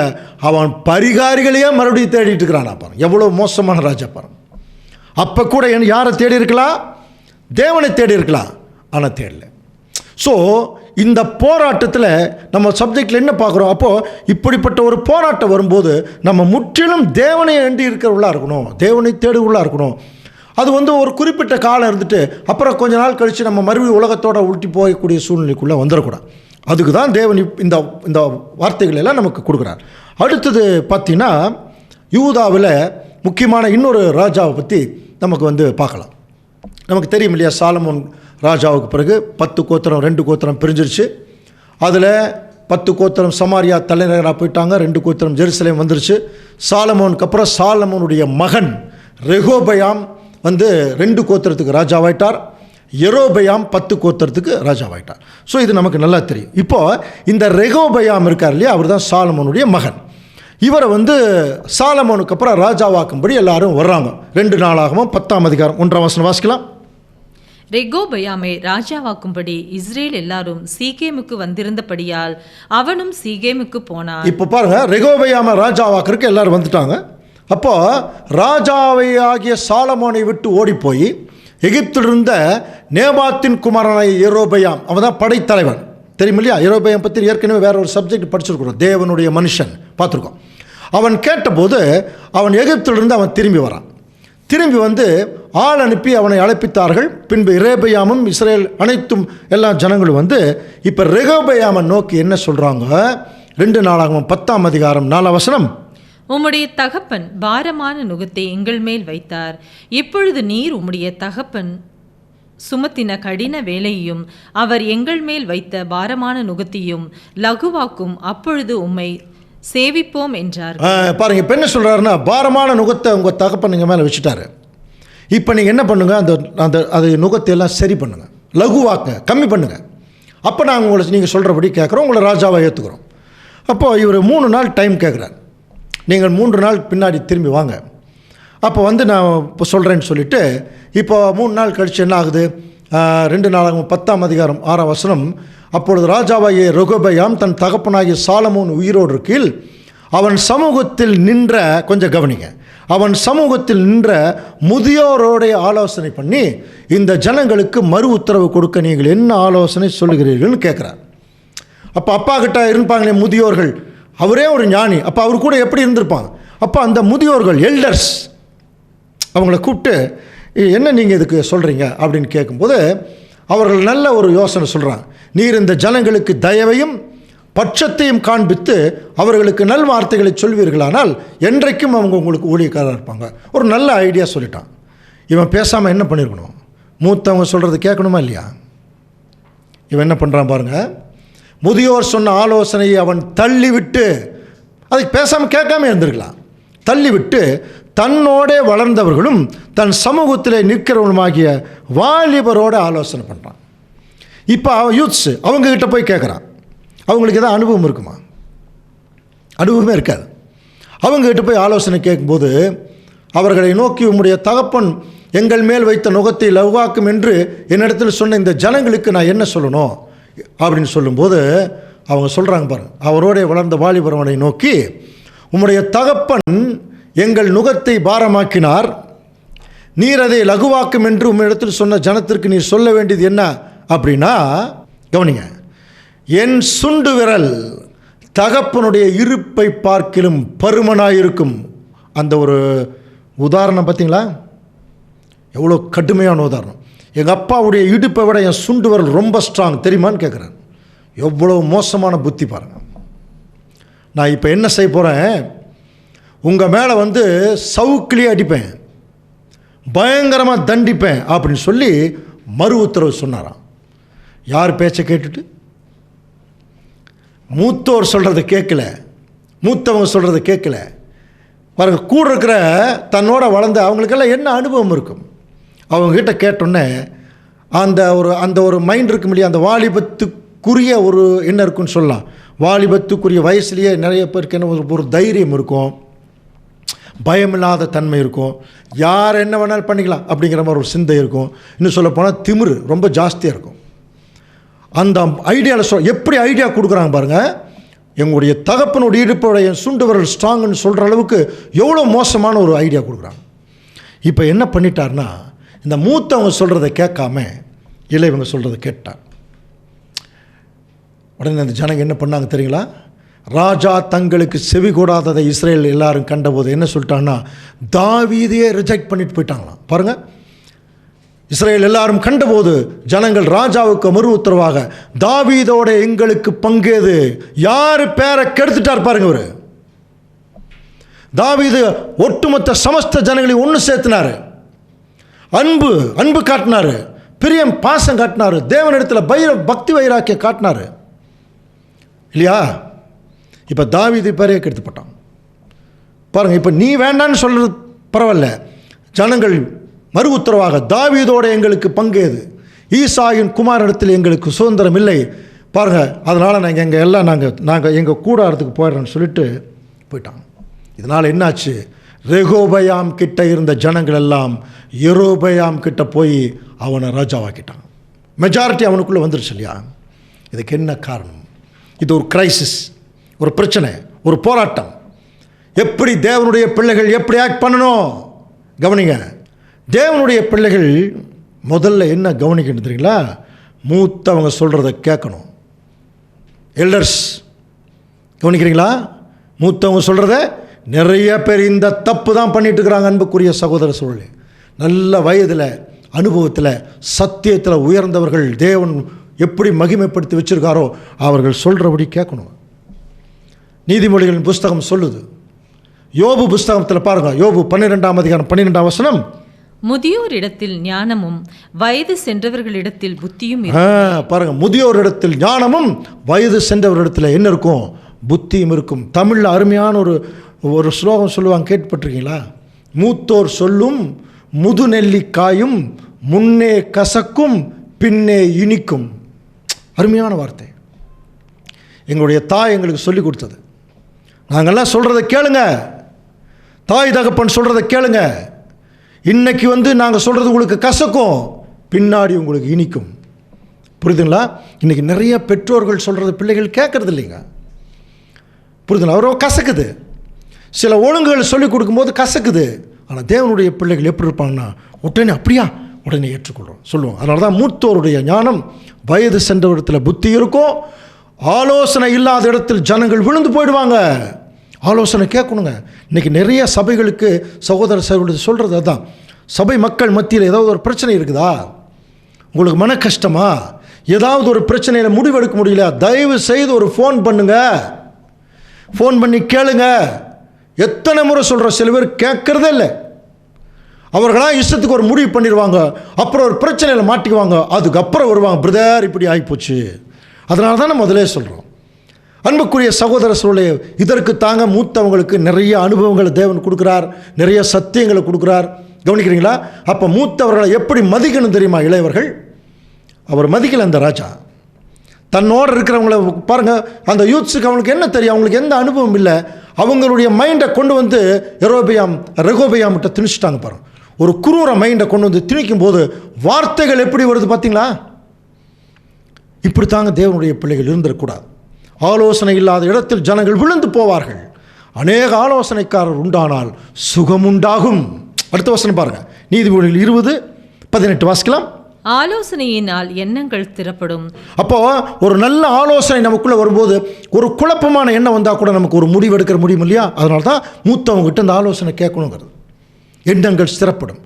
அவன் பரிகாரிகளையே மறுபடியும் தேடிட்டு இருக்கிறான். பாருங்க எவ்வளோ மோசமான ராஜா பாருங்க. அப்போ கூட யாரை தேடி இருக்கலாம்? தேவனை தேடி இருக்கலாம், ஆனால் தேடல. ஸோ இந்த போராட்டத்தில் நம்ம சப்ஜெக்டில் என்ன பார்க்குறோம்? அப்போது இப்படிப்பட்ட ஒரு போராட்டம் வரும்போது நம்ம முற்றிலும் தேவனை அண்டி இருக்கிறவர்களாக இருக்கணும், தேவனை தேடுவர்களாக இருக்கணும். அது ஒரு குறிப்பிட்ட காலம் இருந்துட்டு அப்புறம் கொஞ்ச நாள் கழித்து நம்ம மறுபடியும் உலகத்தோடு உள்ட்டி போகக்கூடிய சூழ்நிலைக்குள்ளே வந்துடக்கூடாது. அதுக்கு தான் தேவன் இந்த இந்த வார்த்தைகள் எல்லாம் நமக்கு கொடுக்குறார். அடுத்தது பார்த்திங்கன்னா, யூதாவில் முக்கியமான இன்னொரு ராஜாவை பற்றி நமக்கு பார்க்கலாம். நமக்கு தெரியும் இல்லையா? சாலமோன் ராஜாவுக்கு பிறகு 10 கோத்திரம் 2 கோத்திரம் பிரிஞ்சிருச்சு. அதில் 10 கோத்திரம் சமாரியா தலைநகராக போயிட்டாங்க, 2 கோத்திரம் ஜெருசலேம் வந்துருச்சு. சாலமோனுக்கு அப்புறம் சாலமோனுடைய மகன் ரெகோபயாம் 2 கோத்திரத்துக்கு ராஜாவாயிட்டார். யெரொபெயாம் 10 கோத்திரத்துக்கு ராஜாவாயிட்டார். ஸோ இது நமக்கு நல்லா தெரியும். இப்போது இந்த ரெகோபயாம் இருக்கார் இல்லையா, அவர் தான் சாலமோனுடைய மகன். இவரை சாலமோனுக்கு அப்புறம் ராஜாவாக்கும்படி எல்லாரும் வர்றாங்க. 2 நாளாகவும் 10ஆம் அதிகாரம் 1ஆம் வசனம் வாசிக்கலாம். ரெகோபயாமை ராஜாவாக்கும்படி இஸ்ரேல் எல்லாரும் சீகேமுக்கு வந்திருந்தபடியால் அவனும் சீகேமுக்கு போனான். இப்போ பாருங்க, ரெகோபயாமை ராஜாவாக்குறதுக்கு எல்லாரும் வந்துட்டாங்க. அப்போ ராஜாவை ஆகிய சாலமோனை விட்டு ஓடி போய் எகிப்தில் இருந்த நேபாத்தின் குமாரனாய யெரொபெயாம், அவன் தான் படைத்தலைவன். தெரியும் இல்லையா? யெரொபெயாம் பற்றி ஏற்கனவே வேற ஒரு சப்ஜெக்ட் படிச்சிருக்கிறோம், தேவனுடைய மனுஷன் பார்த்துருக்கோம். அவன் கேட்டபோது அவன் எகிப்திலிருந்து அவன் திரும்பி வரான். திரும்பி ஆள் அனுப்பி அவனை அழைப்பித்தார்கள். பின்பு ரெகோபெயாமும் இஸ்ரேல் அனைத்தும் எல்லா ஜனங்களும் இப்போ ரெகோபெயாமை நோக்கி என்ன சொல்கிறாங்க? 2 நாளாகவும் 10ஆம் அதிகாரம் 4ஆம் வசனம். உம்முடைய தகப்பன் பாரமான நுகத்தை எங்கள் மேல் வைத்தார். இப்பொழுது நீர் உம்முடைய தகப்பன் சுமத்தின கடின வேலையையும் அவர் எங்கள் மேல் வைத்த பாரமான நுகத்தையும் லகுவாக்கும், அப்பொழுது உம்மை சேவிப்போம் என்றார். பாருங்க, இப்போ என்ன சொல்கிறாருன்னா, பாரமான நுகத்தை உங்கள் தகப்பன் நீங்கள் மேலே வச்சுட்டாரு. இப்போ நீங்கள் என்ன பண்ணுங்கள்? அந்த நுகத்தை எல்லாம் சரி பண்ணுங்கள், லகுவாக்க, கம்மி பண்ணுங்கள். அப்போ நாங்கள் உங்களை நீங்கள் சொல்கிறபடி கேட்குறோம், உங்களை ராஜாவை ஏற்றுக்கிறோம். அப்போது இவர் 3 நாள் டைம் கேட்குறார். நீங்கள் 3 நாள் பின்னாடி திரும்பி வாங்க. அப்போ நான் இப்போ சொல்கிறேன்னு சொல்லிவிட்டு இப்போ 3 நாள் கழித்து என்ன ஆகுது? 2 நாளாகவும் 10ஆம் அதிகாரம் 6ஆம் வசனம். அப்பொழுது ராஜாவாகிய ரெகோபெயாம் தன் தகப்பனாகிய சாலமோன் உயிரோடு இருக்கையில் அவன் சமூகத்தில் நின்ற, கொஞ்சம் கவனிங்க, அவன் சமூகத்தில் நின்ற முதியோரோடைய ஆலோசனை பண்ணி இந்த ஜனங்களுக்கு மறு உத்தரவு கொடுக்க நீங்கள் என்ன ஆலோசனை சொல்லுகிறீர்கள்னு கேட்குறார். அப்போ அப்பா கிட்ட இருப்பாங்களே முதியோர்கள், அவரே ஒரு ஞானி, அப்போ அவர் கூட எப்படி இருந்திருப்பாங்க? அப்போ அந்த முதியோர்கள் எல்டர்ஸ் அவங்கள கூப்பிட்டு என்ன நீங்கள் இதுக்கு சொல்கிறீங்க அப்படின்னு கேட்கும்போது அவர்கள் நல்ல ஒரு யோசனை சொல்கிறாங்க. நீர் இந்த ஜனங்களுக்கு தயவையும் பட்சத்தையும் காண்பித்து அவர்களுக்கு நல் வார்த்தைகளை சொல்வீர்களானால் என்றைக்கும் அவங்க உங்களுக்கு ஊழியக்காரராக இருப்பாங்க. ஒரு நல்ல ஐடியா சொல்லிட்டான். இவன் பேசாமல் என்ன பண்ணியிருக்கணும்? மூத்தவங்க சொல்கிறது கேட்கணுமா இல்லையா? இவன் என்ன பண்ணுறான் பாருங்கள். முதியோர் சொன்ன ஆலோசனையை அவன் தள்ளிவிட்டு, அதுக்கு பேசாமல் கேட்காம இருந்திருக்கலாம், தள்ளிவிட்டு தன்னோட வளர்ந்தவர்களும் தன் சமூகத்தில் நிற்கிறவனுமாகிய வாலிபரோட ஆலோசனை பண்ணுறான். இப்போ யூத்ஸ் அவங்கக்கிட்ட போய் கேட்குறான். அவங்களுக்கு எதாவது அனுபவம் இருக்குமா? அனுபவமே இருக்காது. அவங்கக்கிட்ட போய் ஆலோசனை கேட்கும்போது அவர்களை நோக்கி உம்முடைய தகப்பன் எங்கள் மேல் வைத்த நுகத்தை லவ்வாக்கும் என்று என்னிடத்தில் சொன்ன இந்த ஜனங்களுக்கு நான் என்ன சொல்லணும் அப்படின்னு சொல்லும்போது அவங்க சொல்கிறாங்க பாருங்க. அவரோட வளர்ந்த வாலிபரவனை நோக்கி உம்முடைய தகப்பன் எங்கள் நுகத்தை பாரமாக்கினார், நீர் அதை லகுவாக்கும் என்று உம்மிடத்தில் சொன்ன ஜனத்திற்கு நீர் சொல்ல வேண்டியது என்ன அப்படின்னா, கவனிங்க, என் சுண்டு விரல் தகப்பனுடைய இருப்பை பார்க்கிலும் பருமனாயிருக்கும். அந்த ஒரு உதாரணம் பார்த்தீங்களா? எவ்வளோ கடுமையான உதாரணம். எங்கள் அப்பாவுடைய இடுப்பை விட என் சுண்டு விரல் ரொம்ப ஸ்ட்ராங் தெரியுமான்னு கேட்குறேன். எவ்வளோ மோசமான புத்தி பாருங்கள். நான் இப்போ என்ன செய்ய போகிறேன், உங்கள் மேலே சவுக்கிலேயே அடிப்பேன், பயங்கரமாக தண்டிப்பேன் அப்படின்னு சொல்லி மறு உத்தரவு சொன்னாராம். யார் பேச்சை கேட்டுட்டு? மூத்தோர் சொல்கிறத கேட்கல, மூத்தவங்க சொல்கிறத கேட்கல. பாருங்க, கூட இருக்கிற தன்னோட வளர்ந்த அவங்களுக்கெல்லாம் என்ன அனுபவம் இருக்கும்? அவங்கக்கிட்ட கேட்டோன்னே அந்த ஒரு மைண்ட் இருக்கும் இல்லையா, அந்த வாலிபத்துக்குரிய ஒரு என்ன இருக்குன்னு சொல்லலாம். வாலிபத்துக்குரிய வயசுலேயே நிறைய பேருக்கு என்ன ஒரு தைரியம் இருக்கும், பயமில்லாத தன்மை இருக்கும், யார் என்ன வேணாலும் பண்ணிக்கலாம் அப்படிங்கிற மாதிரி ஒரு சிந்தை இருக்கும். இன்னும் சொல்லப்போனால் திமிரு ரொம்ப ஜாஸ்தியாக இருக்கும். அந்த ஐடியாவில் எப்படி ஐடியா கொடுக்குறாங்க பாருங்கள். எங்களுடைய தகப்பனுடைய இடுப்புடைய சுண்டு விரல் ஸ்ட்ராங்குன்னு சொல்கிற அளவுக்கு எவ்வளோ மோசமான ஒரு ஐடியா கொடுக்குறாங்க. இப்போ என்ன பண்ணிட்டார்னா, இந்த மூத்தவங்க சொல்கிறத கேட்காம இளையவங்க சொல்கிறத கேட்டார். உடனே அந்த ஜனங்க என்ன பண்ணாங்க தெரியுங்களா? ராஜா தங்களுக்கு செவி கூடாததை இஸ்ரேல் எல்லாரும் கண்டபோது என்ன சொல்லிட்டாங்கன்னா, தாவீதையே ரிஜெக்ட் பண்ணிட்டு போயிட்டாங்களாம். பாருங்கள், இஸ்ரேல் எல்லாரும் கண்டபோது ஜனங்கள் ராஜாவுக்கு மறு உத்தரவாக தாவீதோட எங்களுக்கு பங்கேது. யார் பேரை கெடுத்துட்டார் பாருங்க. இவர் தாவீது ஒட்டுமொத்த சமஸ்த ஜனங்களை ஒன்று சேர்த்தினார், அன்பு காட்டினார், பிரியம் பாசம் காட்டினார், தேவனிடத்தில் பக்தி வைராக்கிய காட்டினார் இல்லையா? இப்போ தாவீது பேரையே கெடுத்துப்பட்டான் பாருங்கள். இப்போ நீ வேண்டான்னு சொல்கிறது பரவாயில்ல, ஜனங்கள் மறு உத்தரவாக தாவீதோடு எங்களுக்கு பங்கேது, ஈசாயின் குமாரனிடத்தில் எங்களுக்கு சுதந்திரம் இல்லை பாருங்கள், அதனால் நாங்கள் எங்கள் கூடாரத்துக்கு போயிடுறோன்னு சொல்லிட்டு போயிட்டாங்க. இதனால் என்னாச்சு? ரெகோபயாம் கிட்ட இருந்த ஜனங்கள் எல்லாம் யெரொபெயாம் கிட்ட போய் அவனை ராஜாவாக்கிட்டான். மெஜாரிட்டி அவனுக்குள்ளே வந்துருச்சு இல்லையா? இதுக்கு என்ன காரணம்? இது ஒரு கிரைசிஸ், ஒரு பிரச்சனை, ஒரு போராட்டம். எப்படி தேவனுடைய பிள்ளைகள் எப்படி ஆக்ட் பண்ணணும் கவனிங்க. தேவனுடைய பிள்ளைகள் முதல்ல என்ன கவனிக்கணும் தெரியுங்களா? மூத்தவங்க சொல்கிறத கேட்கணும். எல்டர்ஸ் கவனிக்கிறீங்களா? மூத்தவங்க சொல்கிறத நிறைய பேர் இந்த தப்பு தான் பண்ணிட்டு இருக்கிறாங்க. அன்புக்குரிய சகோதர சூழலே, நல்ல வயதில் அனுபவத்தில் சத்தியத்தில் உயர்ந்தவர்கள் தேவன் எப்படி மகிமைப்படுத்தி வச்சிருக்காரோ அவர்கள் சொல்கிறபடி கேட்கணும். நீதிமொழிகளின் புஸ்தகம் சொல்லுது. யோபு புஸ்தகத்தில் பாருங்கள், யோபு 12ஆம் அதிகாரம் 12ஆம் வசனம், முதியோர் இடத்தில் ஞானமும் வயது சென்றவர்களிடத்தில் புத்தியும் பாருங்க. முதியோர் இடத்தில் ஞானமும் வயது சென்றவர்களிடத்தில் என்ன இருக்கும்? புத்தியும் இருக்கும். தமிழில் அருமையான ஒரு ஸ்லோகம் சொல்லுவாங்க, கேட்டுப்பட்டிருக்கீங்களா? மூத்தோர் சொல்லும் முதுநெல்லிக்காயும் முன்னே கசக்கும் பின்னே இனிக்கும். அருமையான வார்த்தை. எங்களுடைய தாய் எங்களுக்கு சொல்லி கொடுத்தது. நாங்கள்லாம் சொல்கிறத கேளுங்க, தாய் தகப்பன் சொல்கிறத கேளுங்க. இன்னைக்கு நாங்கள் சொல்கிறது உங்களுக்கு கசக்கும், பின்னாடி உங்களுக்கு இனிக்கும். புரியுதுங்களா? இன்றைக்கி நிறைய பெற்றோர்கள் சொல்கிறது பிள்ளைகள் கேட்கறது இல்லைங்க. புரியுதுங்களா? அவரோ கசக்குது. சில ஒழுங்குகள் சொல்லிக் கொடுக்கும்போது கசக்குது. ஆனால் தேவனுடைய பிள்ளைகள் எப்படி இருப்பாங்கன்னா உடனே அப்படியா உடனே ஏற்றுக்கொள்கிறோம் சொல்லுவோம். அதனால தான் மூத்தோருடைய ஞானம், வயது சென்ற இடத்துல புத்தி இருக்கும். ஆலோசனை இல்லாத இடத்தில் ஜனங்கள் விழுந்து போயிடுவாங்க. ஆலோசனை கேட்கணுங்க. இன்றைக்கி நிறைய சபைகளுக்கு சகோதர சகோதரி சொல்கிறது அதுதான். சபை மக்கள் மத்தியில் ஏதாவது ஒரு பிரச்சனை இருக்குதா, உங்களுக்கு மன கஷ்டமா, ஏதாவது ஒரு பிரச்சனையில் முடிவெடுக்க முடியல, தயவு செய்து ஒரு ஃபோன் பண்ணுங்க, ஃபோன் பண்ணி கேளுங்க. எத்தனை முறை சொல்கிற, சில பேர் கேட்குறதே இல்லை. அவர்களாக இஷ்டத்துக்கு ஒரு முடிவு பண்ணிடுவாங்க, அப்புறம் ஒரு பிரச்சனையில் மாட்டிக்குவாங்க, அதுக்கப்புறம் வருவாங்க, பிரதர் இப்படி ஆகிப்போச்சு. அதனால தான் நம்ம முதலே சொல்கிறோம். அன்புக்குரிய சகோதர சூழலே, இதற்கு தாங்க மூத்தவங்களுக்கு நிறைய அனுபவங்களை தேவன் கொடுக்குறார், நிறைய சத்தியங்களை கொடுக்குறார். கவனிக்கிறீங்களா? அப்போ மூத்தவர்களை எப்படி மதிக்கணும் தெரியுமா? இளையவர்கள் அவர் மதிக்கல. அந்த ராஜா தன்னோடு இருக்கிறவங்கள பாருங்கள், அந்த யூத்ஸுக்கு அவங்களுக்கு என்ன தெரியும்? அவங்களுக்கு எந்த அனுபவம் இல்லை. அவங்களுடைய மைண்டை கொண்டு வந்து ரெகோபயாம்கிட்ட திணிச்சிட்டாங்க. பாருங்க, ஒரு குரூர மைண்டை கொண்டு வந்து திணிக்கும் போது வார்த்தைகள் எப்படி வருது பார்த்தீங்களா? இப்படி தாங்க தேவனுடைய பிள்ளைகள் இருந்துடக்கூடாது. ஆலோசனை இல்லாத இடத்தில் ஜனங்கள் விழுந்து போவார்கள். அநேக ஆலோசனைக்காரர் உண்டானால் சுகம் உண்டாகும். அடுத்த வசனம் பாருங்க, நீதிமொழிகள் 20:18 வாசிக்கலாம். ஆலோசனையினால் எண்ணங்கள் திறப்படும். அப்போ ஒரு நல்ல ஆலோசனை நமக்குள்ள வரும்போது ஒரு குழப்பமான எண்ணம் வந்தால் கூட நமக்கு ஒரு முடிவு எடுக்கிற முடியும் இல்லையா? அதனால தான் மூத்தவங்ககிட்ட இந்த ஆலோசனை கேட்கணுங்கிறது. எண்ணங்கள் ஸ்திரப்படும்.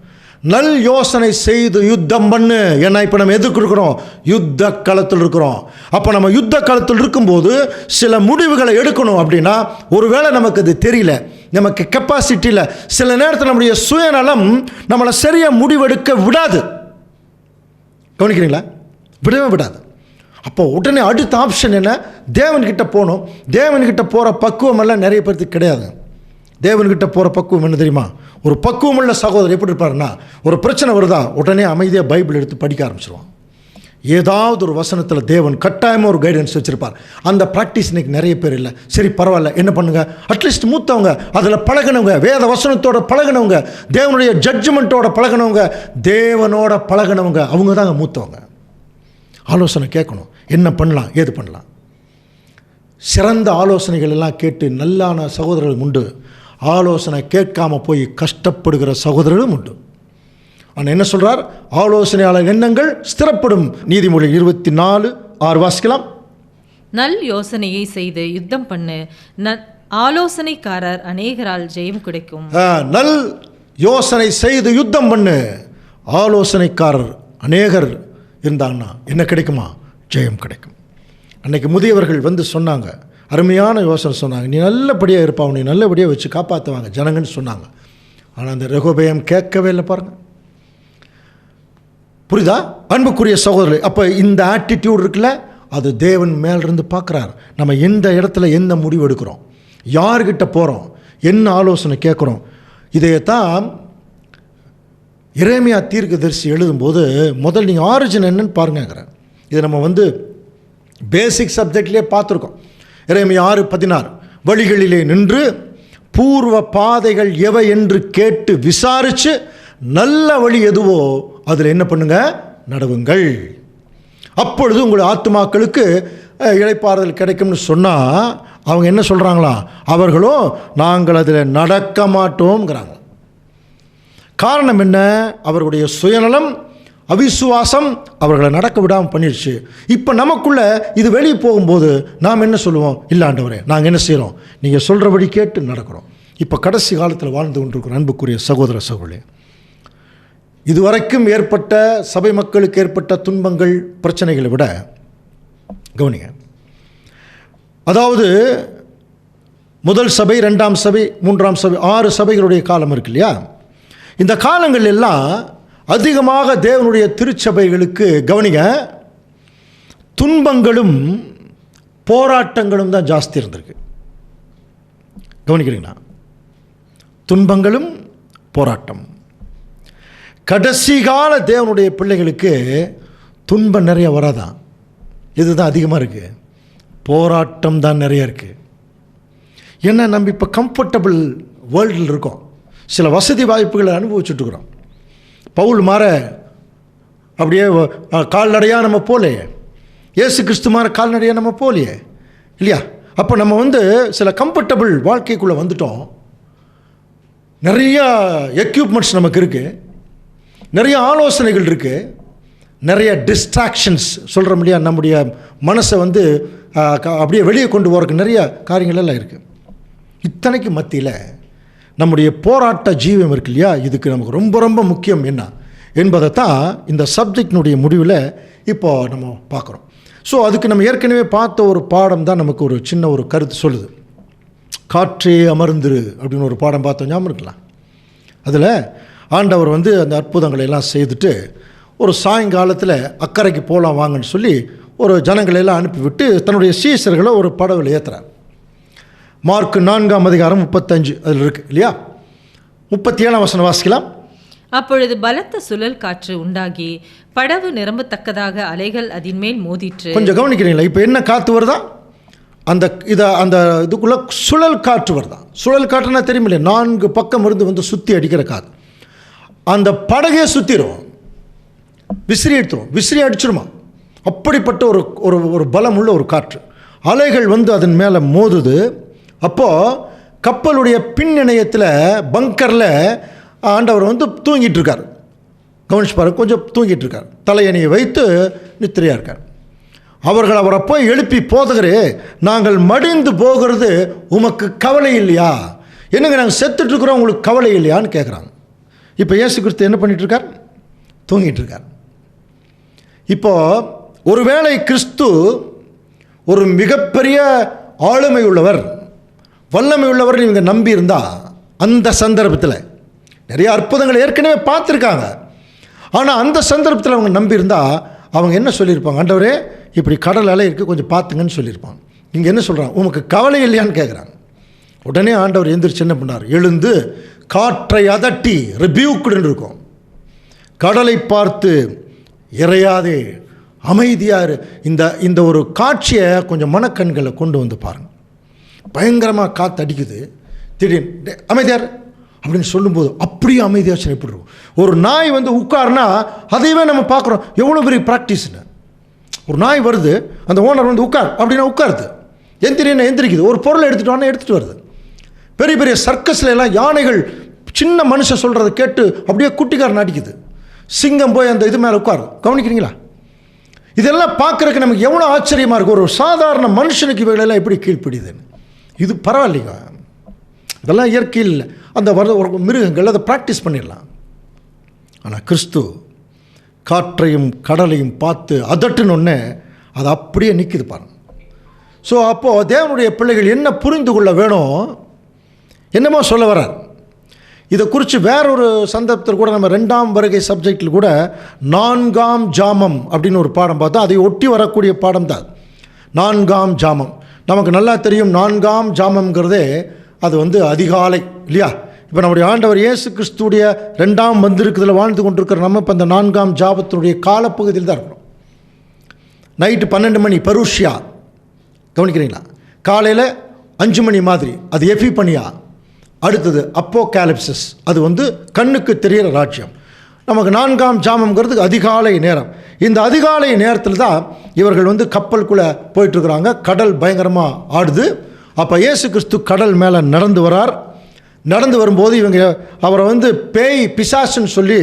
நல் யோசனை செய்து யுத்தம் பண்ணு. ஏன்னா இப்போ நம்ம எதுக்கு இருக்கிறோம்? யுத்த களத்தில் இருக்கிறோம். அப்போ நம்ம யுத்த களத்தில் இருக்கும்போது சில முடிவுகளை எடுக்கணும். அப்படின்னா ஒருவேளை நமக்கு அது தெரியல, நமக்கு கெப்பாசிட்டி இல்லை, சில நேரத்தில் நம்முடைய சுயநலம் நம்மளை சரியாக முடிவெடுக்க விடாது. கவனிக்கிறீங்களா? விடவே விடாது. அப்போ உடனே அடுத்த ஆப்ஷன் என்ன? தேவன்கிட்ட போகணும். தேவன்கிட்ட போகிற பக்குவம் எல்லாம் நிறைய பேருக்கு கிடையாது. தேவன்கிட்ட போகிற பக்குவம் என்ன தெரியுமா? ஒரு பக்குவமுள்ள சகோதரர் எப்படி இருப்பாருன்னா, ஒரு பிரச்சனை வருதா உடனே அமைதியாக பைபிள் எடுத்து படிக்க ஆரம்பிச்சிருவான். ஏதாவது ஒரு வசனத்தில் தேவன் கட்டாயமாக ஒரு கைடன்ஸ் வச்சுருப்பார். அந்த ப்ராக்டிஸ் இன்றைக்கி நிறைய பேர் இல்லை. சரி பரவாயில்ல, என்ன பண்ணுங்க, அட்லீஸ்ட் மூத்தவங்க, அதில் பழகினவங்க, வேத வசனத்தோட பழகினவங்க, தேவனுடைய ஜட்ஜ்மெண்ட்டோட பழகினவங்க, தேவனோட பழகினவங்க, அவங்க தாங்க மூத்தவங்க. ஆலோசனை கேட்கணும். என்ன பண்ணலாம், ஏது பண்ணலாம். சிறந்த ஆலோசனைகள் எல்லாம் கேட்டு நல்லான சகோதரர்கள் உண்டு. ஆலோசனை கேட்காமல் போய் கஷ்டப்படுகிற சகோதரர்களும் உண்டு. ஆனால் என்ன சொல்கிறார்? ஆலோசனையாளர் எண்ணங்கள் ஸ்திரப்படும். நீதிமொழி 24:6 வாசிக்கலாம். நல் யோசனையை செய்து யுத்தம் பண்ணு, ஆலோசனைக்காரர் அநேகரால் ஜெயம் கிடைக்கும். நல் யோசனை செய்து யுத்தம் பண்ணு, ஆலோசனைக்காரர் அநேகர் இருந்தாங்கன்னா என்ன கிடைக்குமா? ஜெயம் கிடைக்கும். அன்னைக்கு முதியவர்கள் வந்து சொன்னாங்க, அருமையான யோசனை சொன்னாங்க. நீ நல்லபடியாக இருப்பா, நீ நல்லபடியாக வச்சு காப்பாற்றுவாங்க ஜனங்கன்னு சொன்னாங்க. ஆனால் அந்த ரெகோபெயாம் கேட்கவே இல்லை. பாருங்கள், புரியுதா அன்புக்குரிய சகோதரர்? அப்போ இந்த ஆட்டிடியூட் இருக்குல்ல, அது தேவன் மேலிருந்து பார்க்குறார். நம்ம எந்த இடத்துல எந்த முடிவு எடுக்கிறோம், யார்கிட்ட போகிறோம், என்ன ஆலோசனை கேட்குறோம். இதைத்தான் எரேமியா தீர்க்கதரிசி எழுதும்போது முதல் நீங்கள் ஆரிஜின் என்னன்னு பாருங்கிறேன். இதை நம்ம வந்து பேசிக் சப்ஜெக்ட்லேயே பார்த்துருக்கோம். எரேமியா 6:16 வழிகளிலே நின்று பூர்வ பாதைகள் எவை என்று கேட்டு விசாரித்து நல்ல வழி எதுவோ அதில் என்ன பண்ணுங்க, நடவுங்கள். அப்பொழுது உங்கள் ஆத்துமாக்களுக்கு இளைப்பாறுதல் கிடைக்கும்னு சொன்னால் அவங்க என்ன சொல்கிறாங்களா? அவர்களும் நாங்கள் அதில் நடக்க மாட்டோங்கிறாங்க. காரணம் என்ன? அவர்களுடைய சுயநலம், அவிசுவாசம் அவர்களை நடக்க விடாமல் பண்ணிடுச்சு. இப்போ நமக்குள்ளே இது வெளியே போகும்போது நாம் என்ன சொல்லுவோம்? இல்லை ஆண்டவரே, நாங்கள் என்ன செய்கிறோம், நீங்கள் சொல்கிறபடி கேட்டு நடக்கிறோம். இப்போ கடைசி காலத்தில் வாழ்ந்து கொண்டிருக்கிற அன்புக்குரிய சகோதர சகோதரர்களே, இதுவரைக்கும் ஏற்பட்ட சபை மக்களுக்கு ஏற்பட்ட துன்பங்கள், பிரச்சனைகளை விட கவனிங்க. அதாவது முதல் சபை, 2ஆம் சபை, 3ஆம் சபை, 6 சபைகளுடைய காலம் இருக்கு இல்லையா? இந்த காலங்கள் எல்லாம் அதிகமாக தேவனுடைய திருச்சபைகளுக்கு கவனிங்க, துன்பங்களும் போராட்டங்களும் தான் ஜாஸ்தி இருந்திருக்கு. கவனிக்கிறீங்களா? துன்பங்களும் போராட்டம். கடைசி கால தேவனுடைய பிள்ளைகளுக்கு துன்பம் நிறைய வராதான், இதுதான் அதிகமாக இருக்குது. போராட்டம் தான் நிறைய இருக்குது. ஏன்னா நம்ம இப்போ கம்ஃபர்டபுள் வேர்ல்டில் இருக்கோம், சில வசதி வாய்ப்புகளை அனுபவிச்சுட்ருக்குறோம். பவுல் மாற அப்படியே கால்நடையாக நம்ம போலையே, இயேசு கிறிஸ்து மாற கால்நடையாக நம்ம போலையே இல்லையா? அப்போ நம்ம வந்து சில கம்ஃபர்டபுள் வாழ்க்கைக்குள்ளே வந்துட்டோம். நிறைய எக்யூப்மெண்ட்ஸ் நமக்கு இருக்குது, நிறைய ஆலோசனைகள் இருக்குது, நிறைய டிஸ்ட்ராக்ஷன்ஸ் சொல்கிற முடியாது, நம்முடைய மனசை வந்து அப்படியே வெளியே கொண்டு போகிறதுக்கு நிறைய காரியங்கள் எல்லாம் இருக்குது. இத்தனைக்கு மத்தியில் நம்முடைய போராட்ட ஜீவம் இருக்கு இல்லையா, இதுக்கு நமக்கு ரொம்ப ரொம்ப முக்கியம் என்ன என்பதை தான் இந்த சப்ஜெக்டினுடைய முடிவில் இப்போ நம்ம பார்க்குறோம். ஸோ அதுக்கு நம்ம ஏற்கனவே பார்த்த ஒரு பாடம் தான் நமக்கு ஒரு சின்ன ஒரு கருத்து சொல்லுது. காற்றே அமர்ந்துரு அப்படின்னு ஒரு பாடம் பார்த்தோம், ஞாபகம் இருக்கலாம். அதில் ஆண்டவர் வந்து அந்த அற்புதங்களை எல்லாம் செய்துட்டு ஒரு சாயங்காலத்தில் அக்கறைக்கு போகலாம் வாங்கன்னு சொல்லி ஒரு ஜனங்களை எல்லாம் அனுப்பிவிட்டு தன்னுடைய சீசர்களை ஒரு படவில் ஏற்றுறார். மார்க் 4:35 அதில் இருக்குது இல்லையா. 37 வசனம் வாசிக்கலாம். அப்பொழுது பலத்த சுழல் காற்று உண்டாகி படவு நிரம்பத்தக்கதாக அலைகள் அதன் மேல் மோதிற்று. கொஞ்சம் கவனிக்கிறீங்களா? இப்போ என்ன காற்று வருதா? அந்த இதுக்குள்ளே சுழல் காற்று வருதான். சுழல் காற்றுனா தெரியும் இல்லையா, 4 பக்கம் இருந்து வந்து சுற்றி அடிக்கிற காற்று. அந்த படகையே சுற்றிடும், விசிறி எடுத்துரும், விசிறி அடிச்சிருமா. அப்படிப்பட்ட ஒரு பலம் உள்ள ஒரு காற்று. அலைகள் வந்து அதன் மேலே மோதுது. அப்போது கப்பலுடைய பின் இணையத்தில் பங்கரில் ஆண்டவர் வந்து தூங்கிட்டு இருக்கார். கவனிச்சு பாருங்க, கொஞ்சம் தூங்கிட்டு இருக்கார், தலையணையை வைத்து நித்திரையாக இருக்கார். அவர்கள் அவரை போய் எழுப்பி, போதகரே, நாங்கள் மடிந்து போகிறது உமக்கு கவலை இல்லையா? என்னங்க நாங்கள் செத்துட்டு இருக்கிறோம், உங்களுக்கு கவலை இல்லையான்னு கேட்குறாங்க. இப்போ இயேசு கிறிஸ்து என்ன பண்ணிட்டு இருக்கார்? தூங்கிட்டு இருக்கார். இப்போது ஒருவேளை கிறிஸ்து ஒரு மிகப்பெரிய ஆளுமை உள்ளவர், வல்லமை உள்ளவர் இவங்க நம்பி இருந்தால், அந்த சந்தர்ப்பத்தில் நிறைய அற்புதங்களை ஏற்கனவே பார்த்துருக்காங்க. ஆனால் அந்த சந்தர்ப்பத்தில் அவங்க நம்பியிருந்தால் அவங்க என்ன சொல்லியிருப்பாங்க? ஆண்டவரே, இப்படி கடல் அலை இருக்குது, கொஞ்சம் பார்த்துங்கன்னு சொல்லியிருப்பாங்க. இங்கே என்ன சொல்கிறாங்க? உமக்கு கவலை இல்லையான்னு கேட்குறாங்க. உடனே ஆண்டவர் எந்திரிச்சு என்ன பண்ணார்? எழுந்து காற்றை அதட்டி ரிபியூக்குன்னு இருக்கும், கடலை பார்த்து இறையாதே அமைதியாரு. இந்த ஒரு காட்சியை கொஞ்சம் மனக்கண்களை கொண்டு வந்து பாருங்கள். பயங்கரமாக காற்று அடிக்குது, திடீர்னு அமைதியார் அப்படின்னு சொல்லும்போது அப்படியே அமைதியாச்சு எப்படி இருக்கும்? ஒரு நாய் வந்து உட்காருனா அதையவே நம்ம பார்க்குறோம், எவ்வளோ பெரிய ப்ராக்டிஸ்னு. ஒரு நாய் வருது, அந்த ஓனர் வந்து உட்கார் அப்படின்னா உட்காருது, எந்திரிக்குது, ஒரு பொருளை எடுத்துகிட்டு வருது. பெரிய பெரிய சர்க்கஸில் எல்லாம் யானைகள் சின்ன மனுஷன் சொல்கிறத கேட்டு அப்படியே குட்டிக்காரன் அடிக்குது. சிங்கம் போய் அந்த இது மேலே உட்காரு. கவனிக்கிறீங்களா? இதெல்லாம் பார்க்குறதுக்கு நமக்கு எவ்வளோ ஆச்சரியமாக இருக்கும். ஒரு சாதாரண மனுஷனுக்கு இவைகளெல்லாம் எப்படி கீழ்ப்பிடிதுன்னு. இது பரவாயில்லைங்க, இதெல்லாம் இயற்கையில் இல்லை. அந்த ஒரு மிருகங்கள் அதை ப்ராக்டிஸ் பண்ணிடலாம். ஆனால் கிறிஸ்து காற்றையும் கடலையும் பார்த்து அதட்டுனொன்னே அது அப்படியே நிற்கிது பாருங்க. ஸோ அப்போது தேவனுடைய பிள்ளைகள் என்ன புரிந்து கொள்ள வேணும், என்னமோ சொல்ல வர்றார். இதை குறித்து வேறொரு சந்தர்ப்பத்தில் கூட நம்ம 2ஆம் வருகை சப்ஜெக்டில் கூட 4ஆம் ஜாமம் அப்படின்னு ஒரு பாடம் பார்த்தோம். அதை ஒட்டி வரக்கூடிய பாடம் தான் 4ஆம் ஜாமம். நமக்கு நல்லா தெரியும், 4ஆம் ஜாமம்ங்கிறதே அது வந்து அதிகாலை இல்லையா. இப்போ நம்முடைய ஆண்டவர் இயேசு கிறிஸ்துடைய 2ஆம் வந்திருக்குதில் வாழ்ந்து கொண்டிருக்கிற நம்ம இப்போ அந்த 4ஆம் ஜாபத்தினுடைய காலப்பகுதியில் தான் இருக்கிறோம். நைட்டு 12 மணி பரூஷியா, கவனிக்கிறீங்களா? காலையில் 5 மணி மாதிரி அது எஃபிபனியா, அடுத்தது அப்போகாலிப்சிஸ், அது வந்து கண்ணுக்கு தெரிகிற ராஜ்யம். நமக்கு 4ஆம் ஜாமம்ங்கிறது அதிகாலை நேரம். இந்த அதிகாலை நேரத்தில் தான் இவர்கள் வந்து கப்பலுக்குள்ளே போயிட்டுருக்குறாங்க. கடல் பயங்கரமாக ஆடுது. அப்போ இயேசு கிறிஸ்து கடல் மேலே நடந்து வரார். நடந்து வரும்போது இவங்க அவரை வந்து பேய் பிசாசுன்னு சொல்லி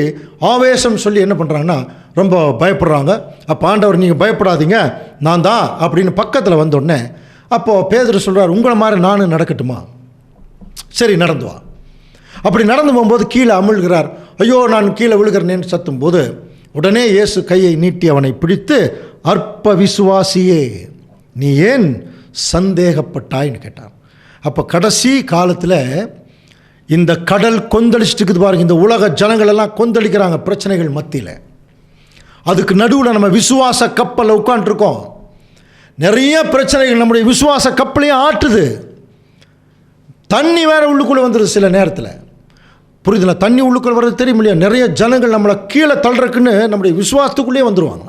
ஆவேசம் சொல்லி என்ன பண்ணுறாங்கன்னா ரொம்ப பயப்படுறாங்க. அப்போ ஆண்டவர், நீங்கள் பயப்படாதீங்க, நான் தான் அப்படின்னு பக்கத்தில் வந்தோடனே அப்போது பேதுரு சொல்கிறார், உங்களை மாதிரி நானும் நடக்கட்டுமா? சரி, நடந்து வா. அப்படி நடந்து போகும்போது கீழே அமிழ்கிறார். ஐயோ, நான் கீழே விழுகிறேன்னு சத்தும் போது உடனே இயேசு கையை நீட்டி அவனை பிடித்து, அற்ப விசுவாசியே, நீ ஏன் சந்தேகப்பட்டாய்ன்னு கேட்டார். அப்போ கடைசி காலத்தில் இந்த கடல் கொந்தளிச்சுட்டு இருக்குது பாருங்க. இந்த உலக ஜனங்கள் எல்லாம் கொந்தளிக்கிறாங்க பிரச்சனைகள் மத்தியில். அதுக்கு நடுவில் நம்ம விசுவாச கப்பலில் உட்காந்துருக்கோம். நிறைய பிரச்சனைகள் நம்முடைய விசுவாச கப்பலையும் ஆட்டுது. தண்ணி வேறு உள்ளுக்குள்ளே வந்துடுது சில நேரத்தில். புரியுதுல? தண்ணி உள்ளுக்குள்ளே வர்றது தெரியும் இல்லையா? நிறைய ஜனங்கள் நம்மளை கீழே தள்ளுறக்குன்னு நம்முடைய விசுவாசத்துக்குள்ளேயே வந்துடுவாங்க.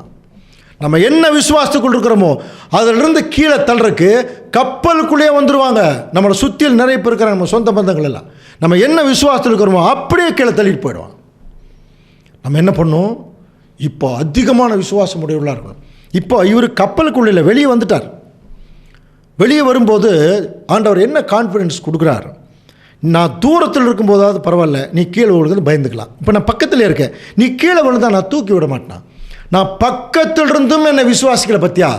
நம்ம என்ன விசுவாசத்துக்குள் இருக்கிறோமோ அதிலிருந்து கீழே தள்ளுறக்கு கப்பலுக்குள்ளேயே வந்துடுவாங்க. நம்மளை சுற்றியில் நிறைய பேர் இருக்கிறாங்க, நம்ம சொந்த பந்தங்கள் எல்லாம். நம்ம என்ன விசுவாசத்தில் இருக்கிறோமோ அப்படியே கீழே தள்ளிட்டு போயிடுவாங்க. நம்ம என்ன பண்ணோம்? இப்போ அதிகமான விசுவாசம் உடையவர்களாக இருக்கணும். இப்போ இவர் கப்பலுக்குள்ளே வெளியே வந்துட்டார். வெளியே வரும்போது ஆண்டவர் என்ன கான்ஃபிடன்ஸ் கொடுக்குறார்? நான் தூரத்தில் இருக்கும்போதாவது பரவாயில்ல, நீ கீழே விழுந்து பயந்துக்கலாம். இப்போ நான் பக்கத்தில் இருக்கேன், நீ கீழே விழுந்தா நான் தூக்கி விட மாட்டேன். நான் பக்கத்தில் இருந்தும் என்னை விசுவாசிக்கல பத்தியா,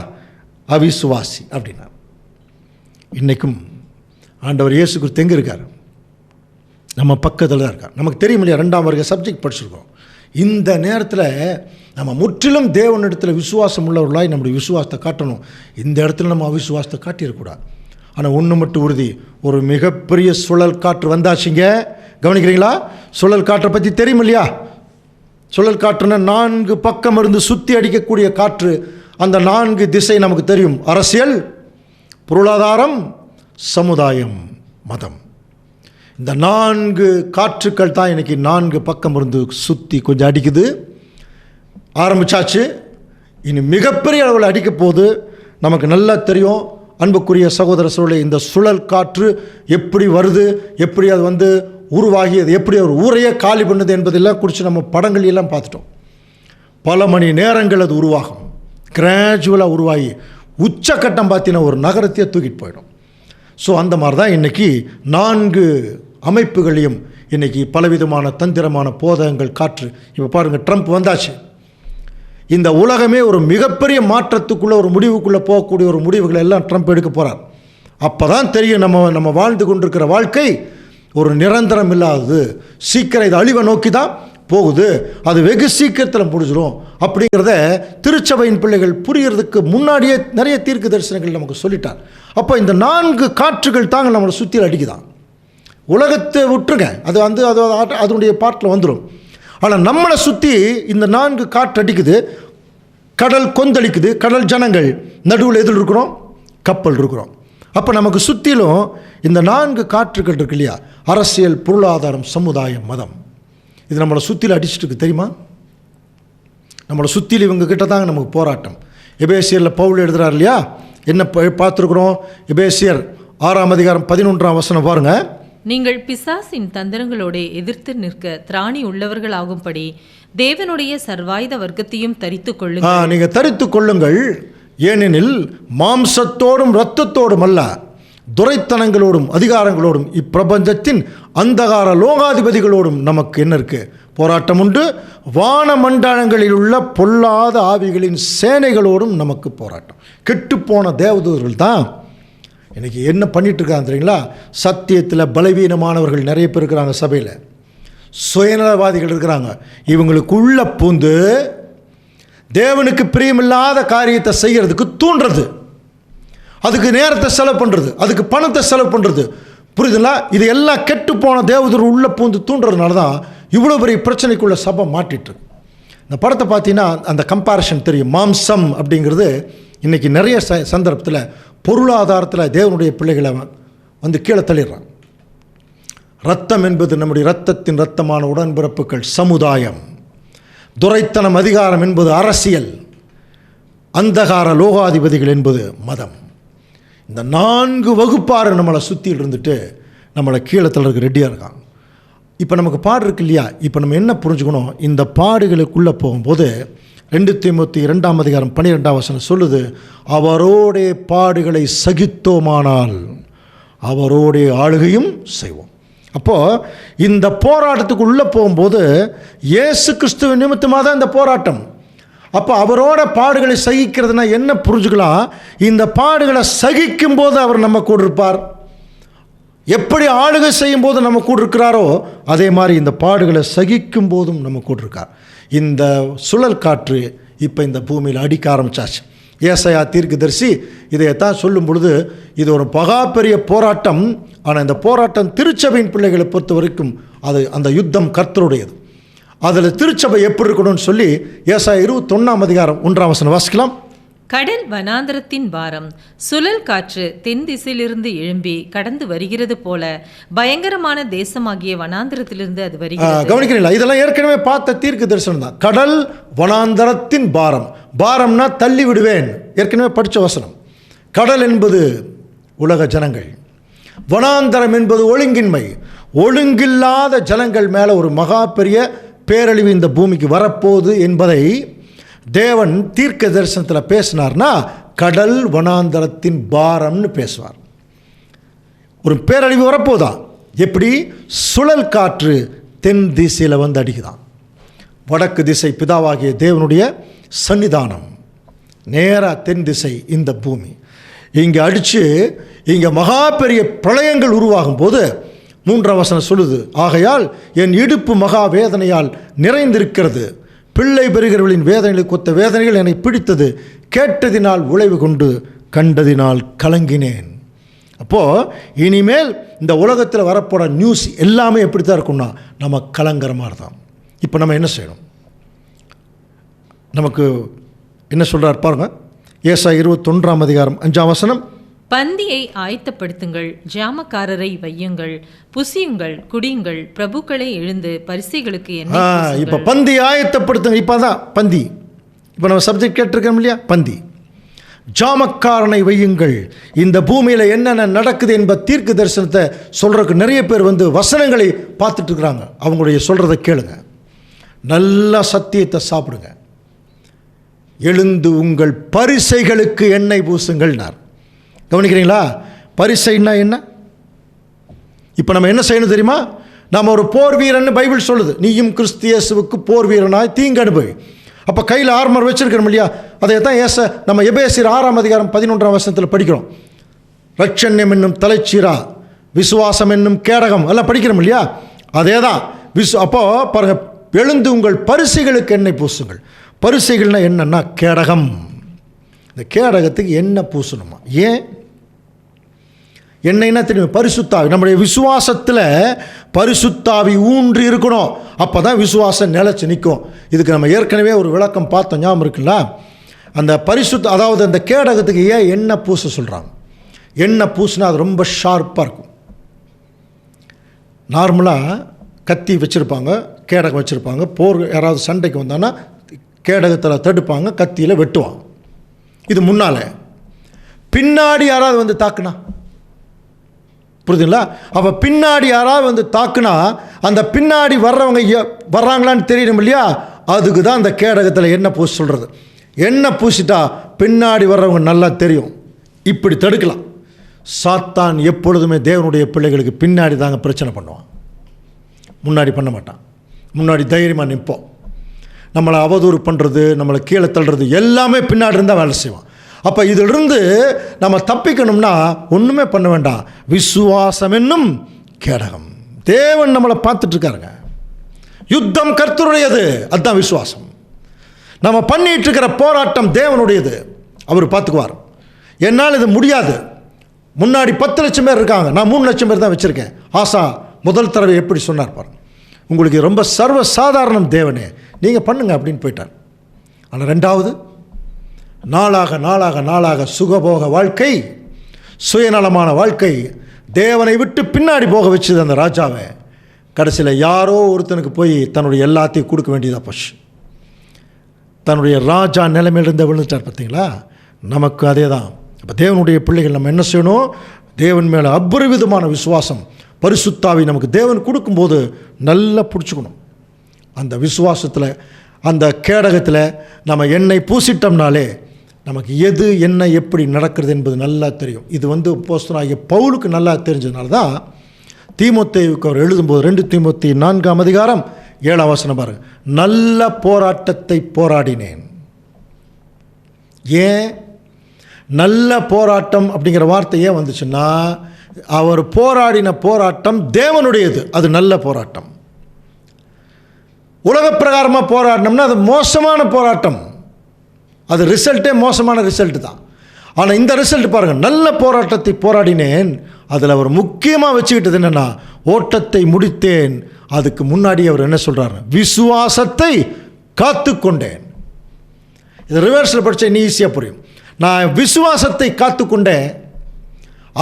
அவிசுவாசி அப்படின்னா. இன்றைக்கும் ஆண்டவர் இயேசு கிறிஸ்து எங்கே இருக்கார்? நம்ம பக்கத்தில் தான் இருக்கார். நமக்கு தெரியும் இல்லையா, 2ஆம் வர்க்க சப்ஜெக்ட் படிச்சிருக்கோம். இந்த நேரத்தில் நம்ம முற்றிலும் தேவனிடத்தில் விசுவாசம் உள்ளவர்களாய் நம்முடைய விசுவாசத்தை காட்டணும். இந்த இடத்துல நம்ம அவிசுவாசத்தை காட்டிடக்கூடாது. ஆனால் ஒன்று மட்டும் உறுதி, ஒரு மிகப்பெரிய சுழல் காற்று வந்தாச்சுங்க. கவனிக்கிறீங்களா? சுழல் காற்றை பற்றி தெரியும் இல்லையா? சுழல் காற்றுன்னா 4 பக்கம் இருந்து சுற்றி அடிக்கக்கூடிய காற்று. அந்த 4 திசை நமக்கு தெரியும்: அரசியல், பொருளாதாரம், சமுதாயம், மதம். இந்த 4 காற்றுக்கள் தான் இன்றைக்கி 4 பக்கம் இருந்து சுற்றி கொஞ்சம் அடிக்குது. ஆரம்பித்தாச்சு, இனி மிகப்பெரிய அளவில் அடிக்க போகுது. நமக்கு நல்லா தெரியும் அன்புக்குரிய சகோதர சோழே, இந்த சுழல் காற்று எப்படி வருது, எப்படி அது உருவாகி அது எப்படி ஒரு ஊரையே காலி பண்ணுது என்பதெல்லாம் குறித்து நம்ம படங்கள் எல்லாம் பார்த்துட்டோம். பல மணி நேரங்கள் அது உருவாகும். கிராஜுவலாக உருவாகி உச்சக்கட்டம் பார்த்தீங்கன்னா ஒரு நகரத்தையே தூக்கிட்டு போயிடும். ஸோ அந்த மாதிரி தான் இன்றைக்கி 4 அமைப்புகளையும் இன்றைக்கி பலவிதமான தந்திரமான போதகங்கள் காற்று. இப்போ பாருங்கள், ட்ரம்ப் வந்தாச்சு. இந்த உலகமே ஒரு மிகப்பெரிய மாற்றத்துக்குள்ளே, ஒரு முடிவுக்குள்ளே போகக்கூடிய ஒரு முடிவுகளை எல்லாம் ட்ரம்ப் எடுக்க போகிறார். அப்போ தான் தெரியும் நம்ம வாழ்ந்து கொண்டிருக்கிற வாழ்க்கை ஒரு நிரந்தரம் இல்லாதது. சீக்கிரம் இது அழிவை நோக்கி தான் போகுது, அது வெகு சீக்கிரத்தில் முடிஞ்சிடும் அப்படிங்கிறத திருச்சபையின் பிள்ளைகள் புரியறதுக்கு முன்னாடியே நிறைய தீர்க்க தரிசனங்கள் நமக்கு சொல்லிட்டார். அப்போ இந்த 4 காற்றுகள் தாங்க நம்மளை சுற்றி அடிக்குதான். உலகத்தை விட்டுருங்க, அது அதனுடைய பாட்டில் வந்துடும். ஆனால் நம்மளை சுற்றி இந்த 4 காற்று அடிக்குது. கடல் கொந்தளிக்குது, கடல் ஜனங்கள் நடுவில் எதில் இருக்கிறோம்? கப்பல் இருக்கிறோம். அப்போ நமக்கு சுற்றிலும் இந்த 4 காற்றுகள் இருக்கு இல்லையா? அரசியல், பொருளாதாரம், சமுதாயம், மதம். இது நம்மளை சுற்றியில் அடிச்சுட்டு இருக்கு தெரியுமா? நம்மளை சுற்றியில் இவங்க கிட்ட தாங்க நமக்கு போராட்டம். எபேசியரில் பவுல் எழுதுகிறார் இல்லையா? என்ன பார்த்துருக்குறோம்? எபேசியர் 6ஆம் அதிகாரம் 11ஆம் வசனம் பாருங்கள். நீங்கள் பிசாசின் தந்திரங்களோடு எதிர்த்து நிற்க திராணி உள்ளவர்கள் ஆகும்படி தேவனுடைய சர்வாயுத வர்க்கத்தையும் தரித்து கொள்ளுங்கள். நீங்கள் தரித்து கொள்ளுங்கள். ஏனெனில் மாம்சத்தோடும் இரத்தத்தோடும் அல்ல, துரைத்தனங்களோடும் அதிகாரங்களோடும் இப்பிரபஞ்சத்தின் அந்தகார லோகாதிபதிகளோடும் நமக்கு என்ன இருக்கு? போராட்டம் உண்டு. வானமண்டலங்களில் உள்ள பொல்லாத ஆவிகளின் சேனைகளோடும் நமக்கு போராட்டம். கெட்டுப்போன தேவதூதர்கள் தான் இன்றைக்கி என்ன பண்ணிகிட்டு இருக்காங்க தெரியுங்களா? சத்தியத்தில் பலவீனமானவர்கள் நிறைய பேர் இருக்கிறாங்க சபையில். சுயநலவாதிகள் இருக்கிறாங்க. இவங்களுக்குள்ள பூந்து தேவனுக்கு பிரியமில்லாத காரியத்தை செய்கிறதுக்கு தூண்டுறது, அதுக்கு நேரத்தை செலவு பண்ணுறது, அதுக்கு பணத்தை செலவு பண்ணுறது. புரியுதுங்களா? இது எல்லாம் கெட்டு போன தேவதூர் உள்ளே பூந்து தூண்டுறதுனால தான் இவ்வளோ பெரிய பிரச்சனைக்குள்ள சபை மாட்டிட்டு. இந்த படத்தை பார்த்தீங்கன்னா அந்த கம்பேரிஷன் தெரியும். மாம்சம் அப்படிங்கிறது இன்றைக்கி நிறைய சந்தர்ப்பத்தில் பொருளாதாரத்தில் தேவனுடைய பிள்ளைகளை கீழே தள்ளிடுறான். ரத்தம் என்பது நம்முடைய இரத்தத்தின் இரத்தமான உடன்பிறப்புகள், சமுதாயம். துரைத்தனம், அதிகாரம் என்பது அரசியல். அந்தகார லோகாதிபதிகள் என்பது மதம். இந்த 4 வகுப்பாறு நம்மளை சுற்றியில் இருந்துட்டு நம்மளை கீழே தள்ளுறதுக்கு ரெடியாக இருக்காங்க. இப்போ நமக்கு பாடு இருக்கு இல்லையா? இப்போ நம்ம என்ன புரிஞ்சுக்கணும்? இந்த பாடுகளுக்குள்ளே போகும்போது 2 தீமோத்தேயு 2ஆம் அதிகாரம் 12ஆம் வசனம் சொல்லுது, அவரோடே பாடுகளை சகித்தோமானால் அவரோடே ஆளுகையும் செய்வோம். அப்போது இந்த போராட்டத்துக்கு உள்ளே போகும்போது இயேசு கிறிஸ்துவின் நிமித்தமாக தான் இந்த போராட்டம். அப்போ அவரோட பாடுகளை சகிக்கிறதுனா என்ன புரிஞ்சுக்கலாம்? இந்த பாடுகளை சகிக்கும் போது அவர் நம்ம கூட இருப்பார். எப்படி ஆளுகை செய்யும் போது நம்ம கூட இருக்கிறாரோ அதே மாதிரி இந்த பாடுகளை சகிக்கும் போதும் நம்ம கூட இருக்கார். இந்த சுழல் காற்று இப்போ இந்த பூமியில் அடிக்க ஆரம்பித்தாச்சு. ஏசாயா தீர்க்கதரிசி இதைத்தான் சொல்லும் பொழுது, இது ஒரு மகா பெரிய போராட்டம். ஆனால் இந்த போராட்டம் திருச்சபையின் பிள்ளைகளை பொறுத்த வரைக்கும் அந்த யுத்தம் கர்த்தருடையது. அதில் திருச்சபை எப்படி இருக்கணும்னு சொல்லி ஏசாயா 21ஆம் அதிகாரம் 1ஆம் வசனம் வாசிக்கலாம். கடல் வனாந்தரத்தின் பாரம், சுழல் காற்று தென் திசையிலிருந்து எழும்பி கடந்து வருகிறது போல பயங்கரமான தேசமாகிய வனாந்தரத்திலிருந்து அது வருகிறது. கவனிக்கிறீங்களா? இதெல்லாம் ஏற்கனவே பார்த்த தீர்க்க தரிசனம் தான். கடல் வனாந்தரத்தின் பாரம். பாரம்னா தள்ளி விடுவேன், ஏற்கனவே படித்த வசனம். கடல் என்பது உலக ஜனங்கள், வனாந்தரம் என்பது ஒழுங்கின்மை. ஒழுங்கில்லாத ஜனங்கள் மேலே ஒரு மகா பெரிய பேரழிவு இந்த பூமிக்கு வரப்போகுது என்பதை தேவன் தீர்க்க தரிசனத்தில் பேசினார்னா கடல் வனாந்தரத்தின் பாரம்னு பேசுவார். ஒரு பேரழிவு வரப்போதா, எப்படி? சுழல் காற்று தென் திசையில் வந்து அடிக்குதான். வடக்கு திசை பிதாவாகிய தேவனுடைய சன்னிதானம், நேராக தென் திசை இந்த பூமி. இங்கே அடித்து இங்கே மகா பெரிய பிரளயங்கள் உருவாகும் போது 3ஆம் வசனம் சொல்லுது, ஆகையால் என் இடுப்பு மகா வேதனையால் நிறைந்திருக்கிறது, பிள்ளை பெறுகிறவர்களின் வேதனைகளுக்கு ஒத்த வேதனைகள் என்னை பிடித்தது, கேட்டதினால் உழைவு கொண்டு கண்டதினால் கலங்கினேன். அப்போது இனிமேல் இந்த உலகத்தில் வரப்போகிற நியூஸ் எல்லாமே எப்படி தான் இருக்கும்னா நம்ம கலங்குற மாதிரி தான். இப்போ நம்ம என்ன செய்யணும்? நமக்கு என்ன சொல்கிறார் பாருங்க. ஏசாயா 21ஆம் அதிகாரம் 5ஆம் வசனம், பந்தியை ஆயத்தப்படுத்துங்கள், ஜாமக்காரரை வையுங்கள், புசியுங்கள், குடியுங்கள், பிரபுக்களை எழுந்து பரிசைகளுக்கு எண்ணெய் பூசுங்கள். இப்போ பந்தி ஆயத்தப்படுத்துங்க. இப்போ தான் பந்தி, இப்போ நம்ம சப்ஜெக்ட் கேட்டிருக்கோம் இல்லையா? பந்தி. ஜாமக்காரனை வையுங்கள். இந்த பூமியில் என்னென்ன நடக்குது என்பது தீர்க்க தரிசனத்தை சொல்கிறதுக்கு நிறைய பேர் வந்து வசனங்களை பார்த்துட்டு இருக்கிறாங்க. அவங்களுடைய சொல்கிறத கேளுங்க, நல்லா சத்தியத்தை சாப்பிடுங்க. எழுந்து உங்கள் பரிசைகளுக்கு எண்ணெய் பூசுங்கள்னார். கவனிக்கிறீங்களா? பரிசைன்னா என்ன? இப்போ நம்ம என்ன செய்யணும் தெரியுமா? நம்ம ஒரு போர் வீரன் பைபிள் சொல்லுது, நீயும் கிறிஸ்து இயேசுவுக்கு போர் வீரனாய் தீங்கு அனுபவி. அப்போ கையில் ஆர்மர் வச்சிருக்கிறோம் இல்லையா? அதை தான் நம்ம எபேசியர் 6ஆம் அதிகாரம் 11ஆம் வசனத்தில் படிக்கிறோம். ரட்சண்யம் என்னும் தலைச்சீரா, விசுவாசம் என்னும் கேடகம் எல்லாம் படிக்கிறோம் இல்லையா? அதே தான் அப்போ பாருங்க, எழுந்து உங்கள் பரிசைகளுக்கு எண்ணெய் பூசுங்கள். பரிசைகள்னா என்னன்னா கேடகம். இந்த கேடகத்துக்கு எண்ணெய் பூசணுமா? ஏன் எண்ணெய்னா தெரியும்? பரிசுத்தாவி. நம்முடைய விசுவாசத்தில் பரிசுத்தாவி ஊன்றி இருக்கணும். அப்போ தான் விசுவாசம் நிலைச்சு நிற்கும். இதுக்கு நம்ம ஏற்கனவே ஒரு விளக்கம் பார்த்தோம், ஞாபகம் இருக்குல்ல? அந்த அதாவது அந்த கேடகத்துக்கு ஏன் எண்ணெய் பூச சொல்கிறாங்க? எண்ணெய் பூசினா அது ரொம்ப ஷார்ப்பாக இருக்கும். நார்மலாக கத்தி வச்சுருப்பாங்க, கேடகம் வச்சுருப்பாங்க. போர் யாராவது சண்டைக்கு வந்தாங்கன்னா கேடகத்தில் தடுப்பாங்க, கத்தியில் வெட்டுவாங்க. இது முன்னால். பின்னாடி யாராவது வந்து தாக்குனா, புரியுதுங்களா? அப்போ பின்னாடி யாராவது வந்து தாக்குனா அந்த பின்னாடி வர்றவங்க வர்றாங்களான்னு தெரியணும் இல்லையா? அதுக்கு தான் அந்த கேடகத்தில் எண்ணெய் பூசி சொல்கிறது. எண்ணெய் பூசிட்டா பின்னாடி வர்றவங்க நல்லா தெரியும், இப்படி தடுக்கலாம். சாத்தான் எப்பொழுதுமே தேவனுடைய பிள்ளைகளுக்கு பின்னாடி தாங்க பிரச்சனை பண்ணுவான், முன்னாடி பண்ண மாட்டான். முன்னாடி தைரியமாக நிற்போம். நம்மளை அவதூறு பண்ணுறது, நம்மளை கீழே தள்ளுறது எல்லாமே பின்னாடி இருந்தால் வேலை செய்வான். அப்போ இதிலிருந்து நம்ம தப்பிக்கணும்னா ஒன்றுமே பண்ண வேண்டாம், விசுவாசம் என்னும் கேடகம். தேவன் நம்மளை பார்த்துட்ருக்காருங்க. யுத்தம் கர்த்தருடையது, அதுதான் விசுவாசம். நம்ம பண்ணிகிட்டு இருக்கிற போராட்டம் தேவனுடையது, அவர் பார்த்துக்குவார். என்னால் இது முடியாது. முன்னாடி 10 லட்சம் பேர் இருக்காங்க, நான் 3 லட்சம் பேர் தான் வச்சுருக்கேன். ஆசா முதல் தடவை எப்படி சொன்னார் பாருங்க, உங்களுக்கு ரொம்ப சர்வ சாதாரணம் தேவனே, நீங்கள் பண்ணுங்க அப்படின்னு போயிட்டார். ஆனால் 2வது நாளாக நாளாக நாளாக சுகபோக வாழ்க்கை, சுயநலமான வாழ்க்கை தேவனை விட்டு பின்னாடி போக வச்சுது அந்த ராஜாவை. கடைசியில் யாரோ ஒருத்தனுக்கு போய் தன்னுடைய எல்லாத்தையும் கொடுக்க வேண்டியதாக போச்சு. தன்னுடைய ராஜா நிலைமையிலிருந்து விழுந்துட்டார். பார்த்தீங்களா? நமக்கு அதே தான். இப்போ தேவனுடைய பிள்ளைகள் நம்ம என்ன செய்யணும்? தேவன் மேலே அபரிவிதமான விசுவாசம், பரிசுத்தாவி நமக்கு தேவன் கொடுக்கும்போது நல்லா பிடிச்சிக்கணும். அந்த விசுவாசத்தில், அந்த கேடகத்தில் நம்ம எண்ணெய் பூசிட்டோம்னாலே நமக்கு எது என்ன எப்படி நடக்கிறது என்பது நல்லா தெரியும். இது வந்து அப்போஸ்தலனாகிய பவுலுக்கு நல்லா தெரிஞ்சதுனால தான் தீமோத்தேயுக்கு அவர் எழுதும்போது 2 தீமோத்தேயு 4ஆம் அதிகாரம் 7ஆம் வசனம் பாருங்க, நல்ல போராட்டத்தை போராடினேன். ஏன் நல்ல போராட்டம் அப்படிங்கிற வார்த்தை ஏன் வந்துச்சுன்னா, அவர் போராடின போராட்டம் தேவனுடையது, அது நல்ல போராட்டம். உலக பிரகாரமாக போராடினோம்னா அது மோசமான போராட்டம், அது ரிசல்ட்டே மோசமான ரிசல்ட்டு தான். ஆனால் இந்த ரிசல்ட் பாருங்கள், நல்ல போராட்டத்தை போராடினேன். அதில் அவர் முக்கியமாக வச்சுக்கிட்டது என்னென்னா, ஓட்டத்தை முடித்தேன். அதுக்கு முன்னாடி அவர் என்ன சொல்கிறார்? விசுவாசத்தை காத்து கொண்டேன். இது ரிவர்ஸில் படித்தா இன்னும் ஈஸியாக புரியும். நான் விசுவாசத்தை காத்து கொண்டேன்,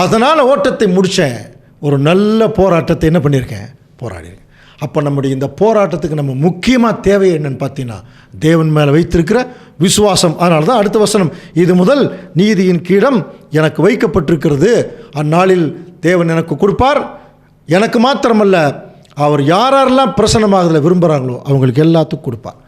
அதனால் ஓட்டத்தை முடித்தேன். ஒரு நல்ல போராட்டத்தை என்ன பண்ணியிருக்கேன்? போராடியிருக்கேன். அப்போ நம்முடைய இந்த போராட்டத்துக்கு நம்ம முக்கியமாக தேவை என்னன்னு பார்த்தீங்கன்னா, தேவன் மேலே வைத்திருக்கிற விசுவாசம். அதனால தான் அடுத்த வசனம், இது முதல் நீதியின் கீடம் எனக்கு வைக்கப்பட்டிருக்கிறது, அந்நாளில் தேவன் எனக்கு கொடுப்பார். எனக்கு மாத்திரமல்ல, அவர் யாரெல்லாம் பிரசன்னமாகதில் விரும்புகிறாங்களோ அவங்களுக்கு எல்லாத்துக்கும் கொடுப்பார்.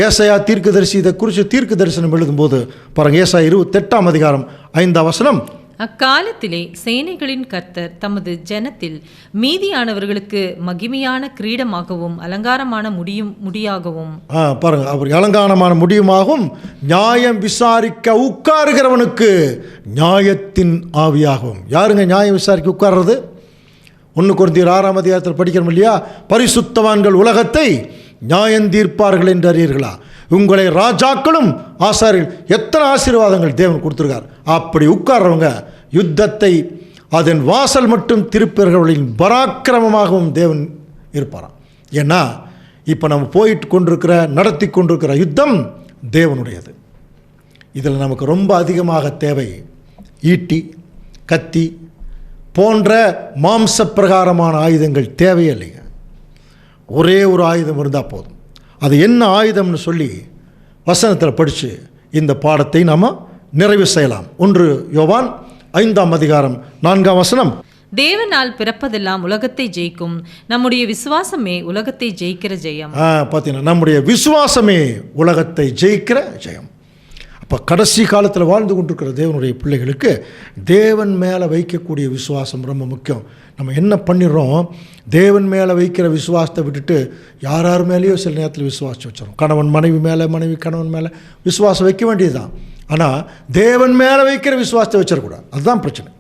ஏசாயா தீர்க்கதரிசி இதை குறித்து தீர்க்க தரிசனம் எழுதும்போது பாருங்கள், ஏசாயா 28ஆம் அதிகாரம் 5ஆம் வசனம், அக்காலத்திலே சேனைகளின் கர்த்தர் தமது ஜனத்தில் மீதியானவர்களுக்கு மகிமையான கிரீடமாகவும் அலங்காரமான முடியாகவும் பாருங்க, அவர் அலங்காரமான முடியுமாகவும் நியாயம் விசாரிக்க உட்காருகிறவனுக்கு நியாயத்தின் ஆவியாகவும். யாருங்க நியாயம் விசாரிக்க உட்கார்றது? 1 கொரிந்தியர் 6ஆம் அதிகாரத்தில் படிக்கிறோம் இல்லையா? பரிசுத்தவான்கள் உலகத்தை நியாயம் தீர்ப்பார்கள் என்று அறியீர்களா? உங்களை ராஜாக்களும் ஆசாரியர்கள். எத்தனை ஆசீர்வாதங்கள் தேவன் கொடுத்துருக்கார். அப்படி உட்கார்றவங்க யுத்தத்தை அதன் வாசல் மட்டும் திருப்பர்களின் பராக்கிரமமாகவும் தேவன் இருப்பாராம். ஏன்னா இப்போ நம்ம போயிட்டு கொண்டிருக்கிற நடத்தி கொண்டிருக்கிற யுத்தம் தேவனுடையது. இதில் நமக்கு ரொம்ப அதிகமாக தேவை ஈட்டி, கத்தி போன்ற மாம்ச பிரகாரமான ஆயுதங்கள் தேவையே இல்லைங்க. ஒரே ஒரு ஆயுதம் இருந்தால் போதும். அது என்ன ஆயுதம்னு சொல்லி வசனத்தில் படித்து இந்த பாடத்தை நாம் நிறைவு செய்யலாம். 1 யோவான் 5ஆம் அதிகாரம் 4ஆம் வசனம். தேவனால் பிறப்பதெல்லாம் உலகத்தை ஜெயிக்கும், நம்முடைய விசுவாசமே உலகத்தை ஜெயிக்கிற ஜெயம். பார்த்தீங்கன்னா நம்முடைய விசுவாசமே உலகத்தை ஜெயிக்கிற ஜெயம். அப்போ கடைசி காலத்தில் வாழ்ந்து கொண்டிருக்கிற தேவனுடைய பிள்ளைகளுக்கு தேவன் மேலே வைக்கக்கூடிய விசுவாசம் ரொம்ப முக்கியம். நம்ம என்ன பண்ணிடுறோம், தேவன் மேலே வைக்கிற விசுவாசத்தை விட்டுட்டு யார் மேலேயோ சில நேரத்தில் விசுவாசம் வச்சிடும். கணவன் மனைவி மேலே, மனைவி கணவன் மேலே விசுவாசம் வைக்க வேண்டியது தான். ஆனால் தேவன் மேலே வைக்கிற விசுவாசத்தை வச்சிடக்கூடாது. அதுதான் பிரச்சனை.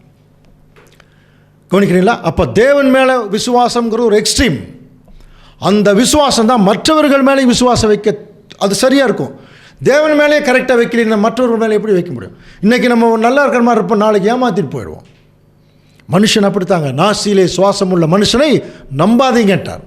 கவனிக்கிறீங்களா? அப்போ தேவன் மேலே விசுவாசங்கிறது ஒரு எக்ஸ்ட்ரீம். அந்த விசுவாசம் தான் மற்றவர்கள் மேலே விசுவாசம் வைக்க அது சரியாக இருக்கும். தேவன் மேலே கரெக்டாக வைக்கலன்னா மற்றவர்கள் மேலே எப்படி வைக்க முடியும்? இன்றைக்கி நம்ம நல்லா இருக்கிற மாதிரி இருப்போம், நாளைக்கு ஏமாற்றிட்டு போயிடுவோம். மனுஷன் அப்படித்தாங்க. நாசியிலே சுவாசம் உள்ள மனுஷனை நம்பாதீங்கன்றார்.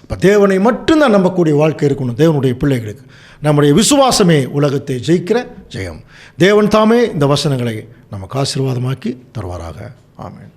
இப்போ தேவனை மட்டும்தான் நம்பக்கூடிய வாழ்க்கை இருக்கணும் தேவனுடைய பிள்ளைகளுக்கு. நம்முடைய விசுவாசமே உலகத்தை ஜெயிக்கிற ஜெயம். தேவன் தாமே இந்த வசனங்களை நமக்கு ஆசீர்வாதமாக்கி தருவாராக. ஆமென்.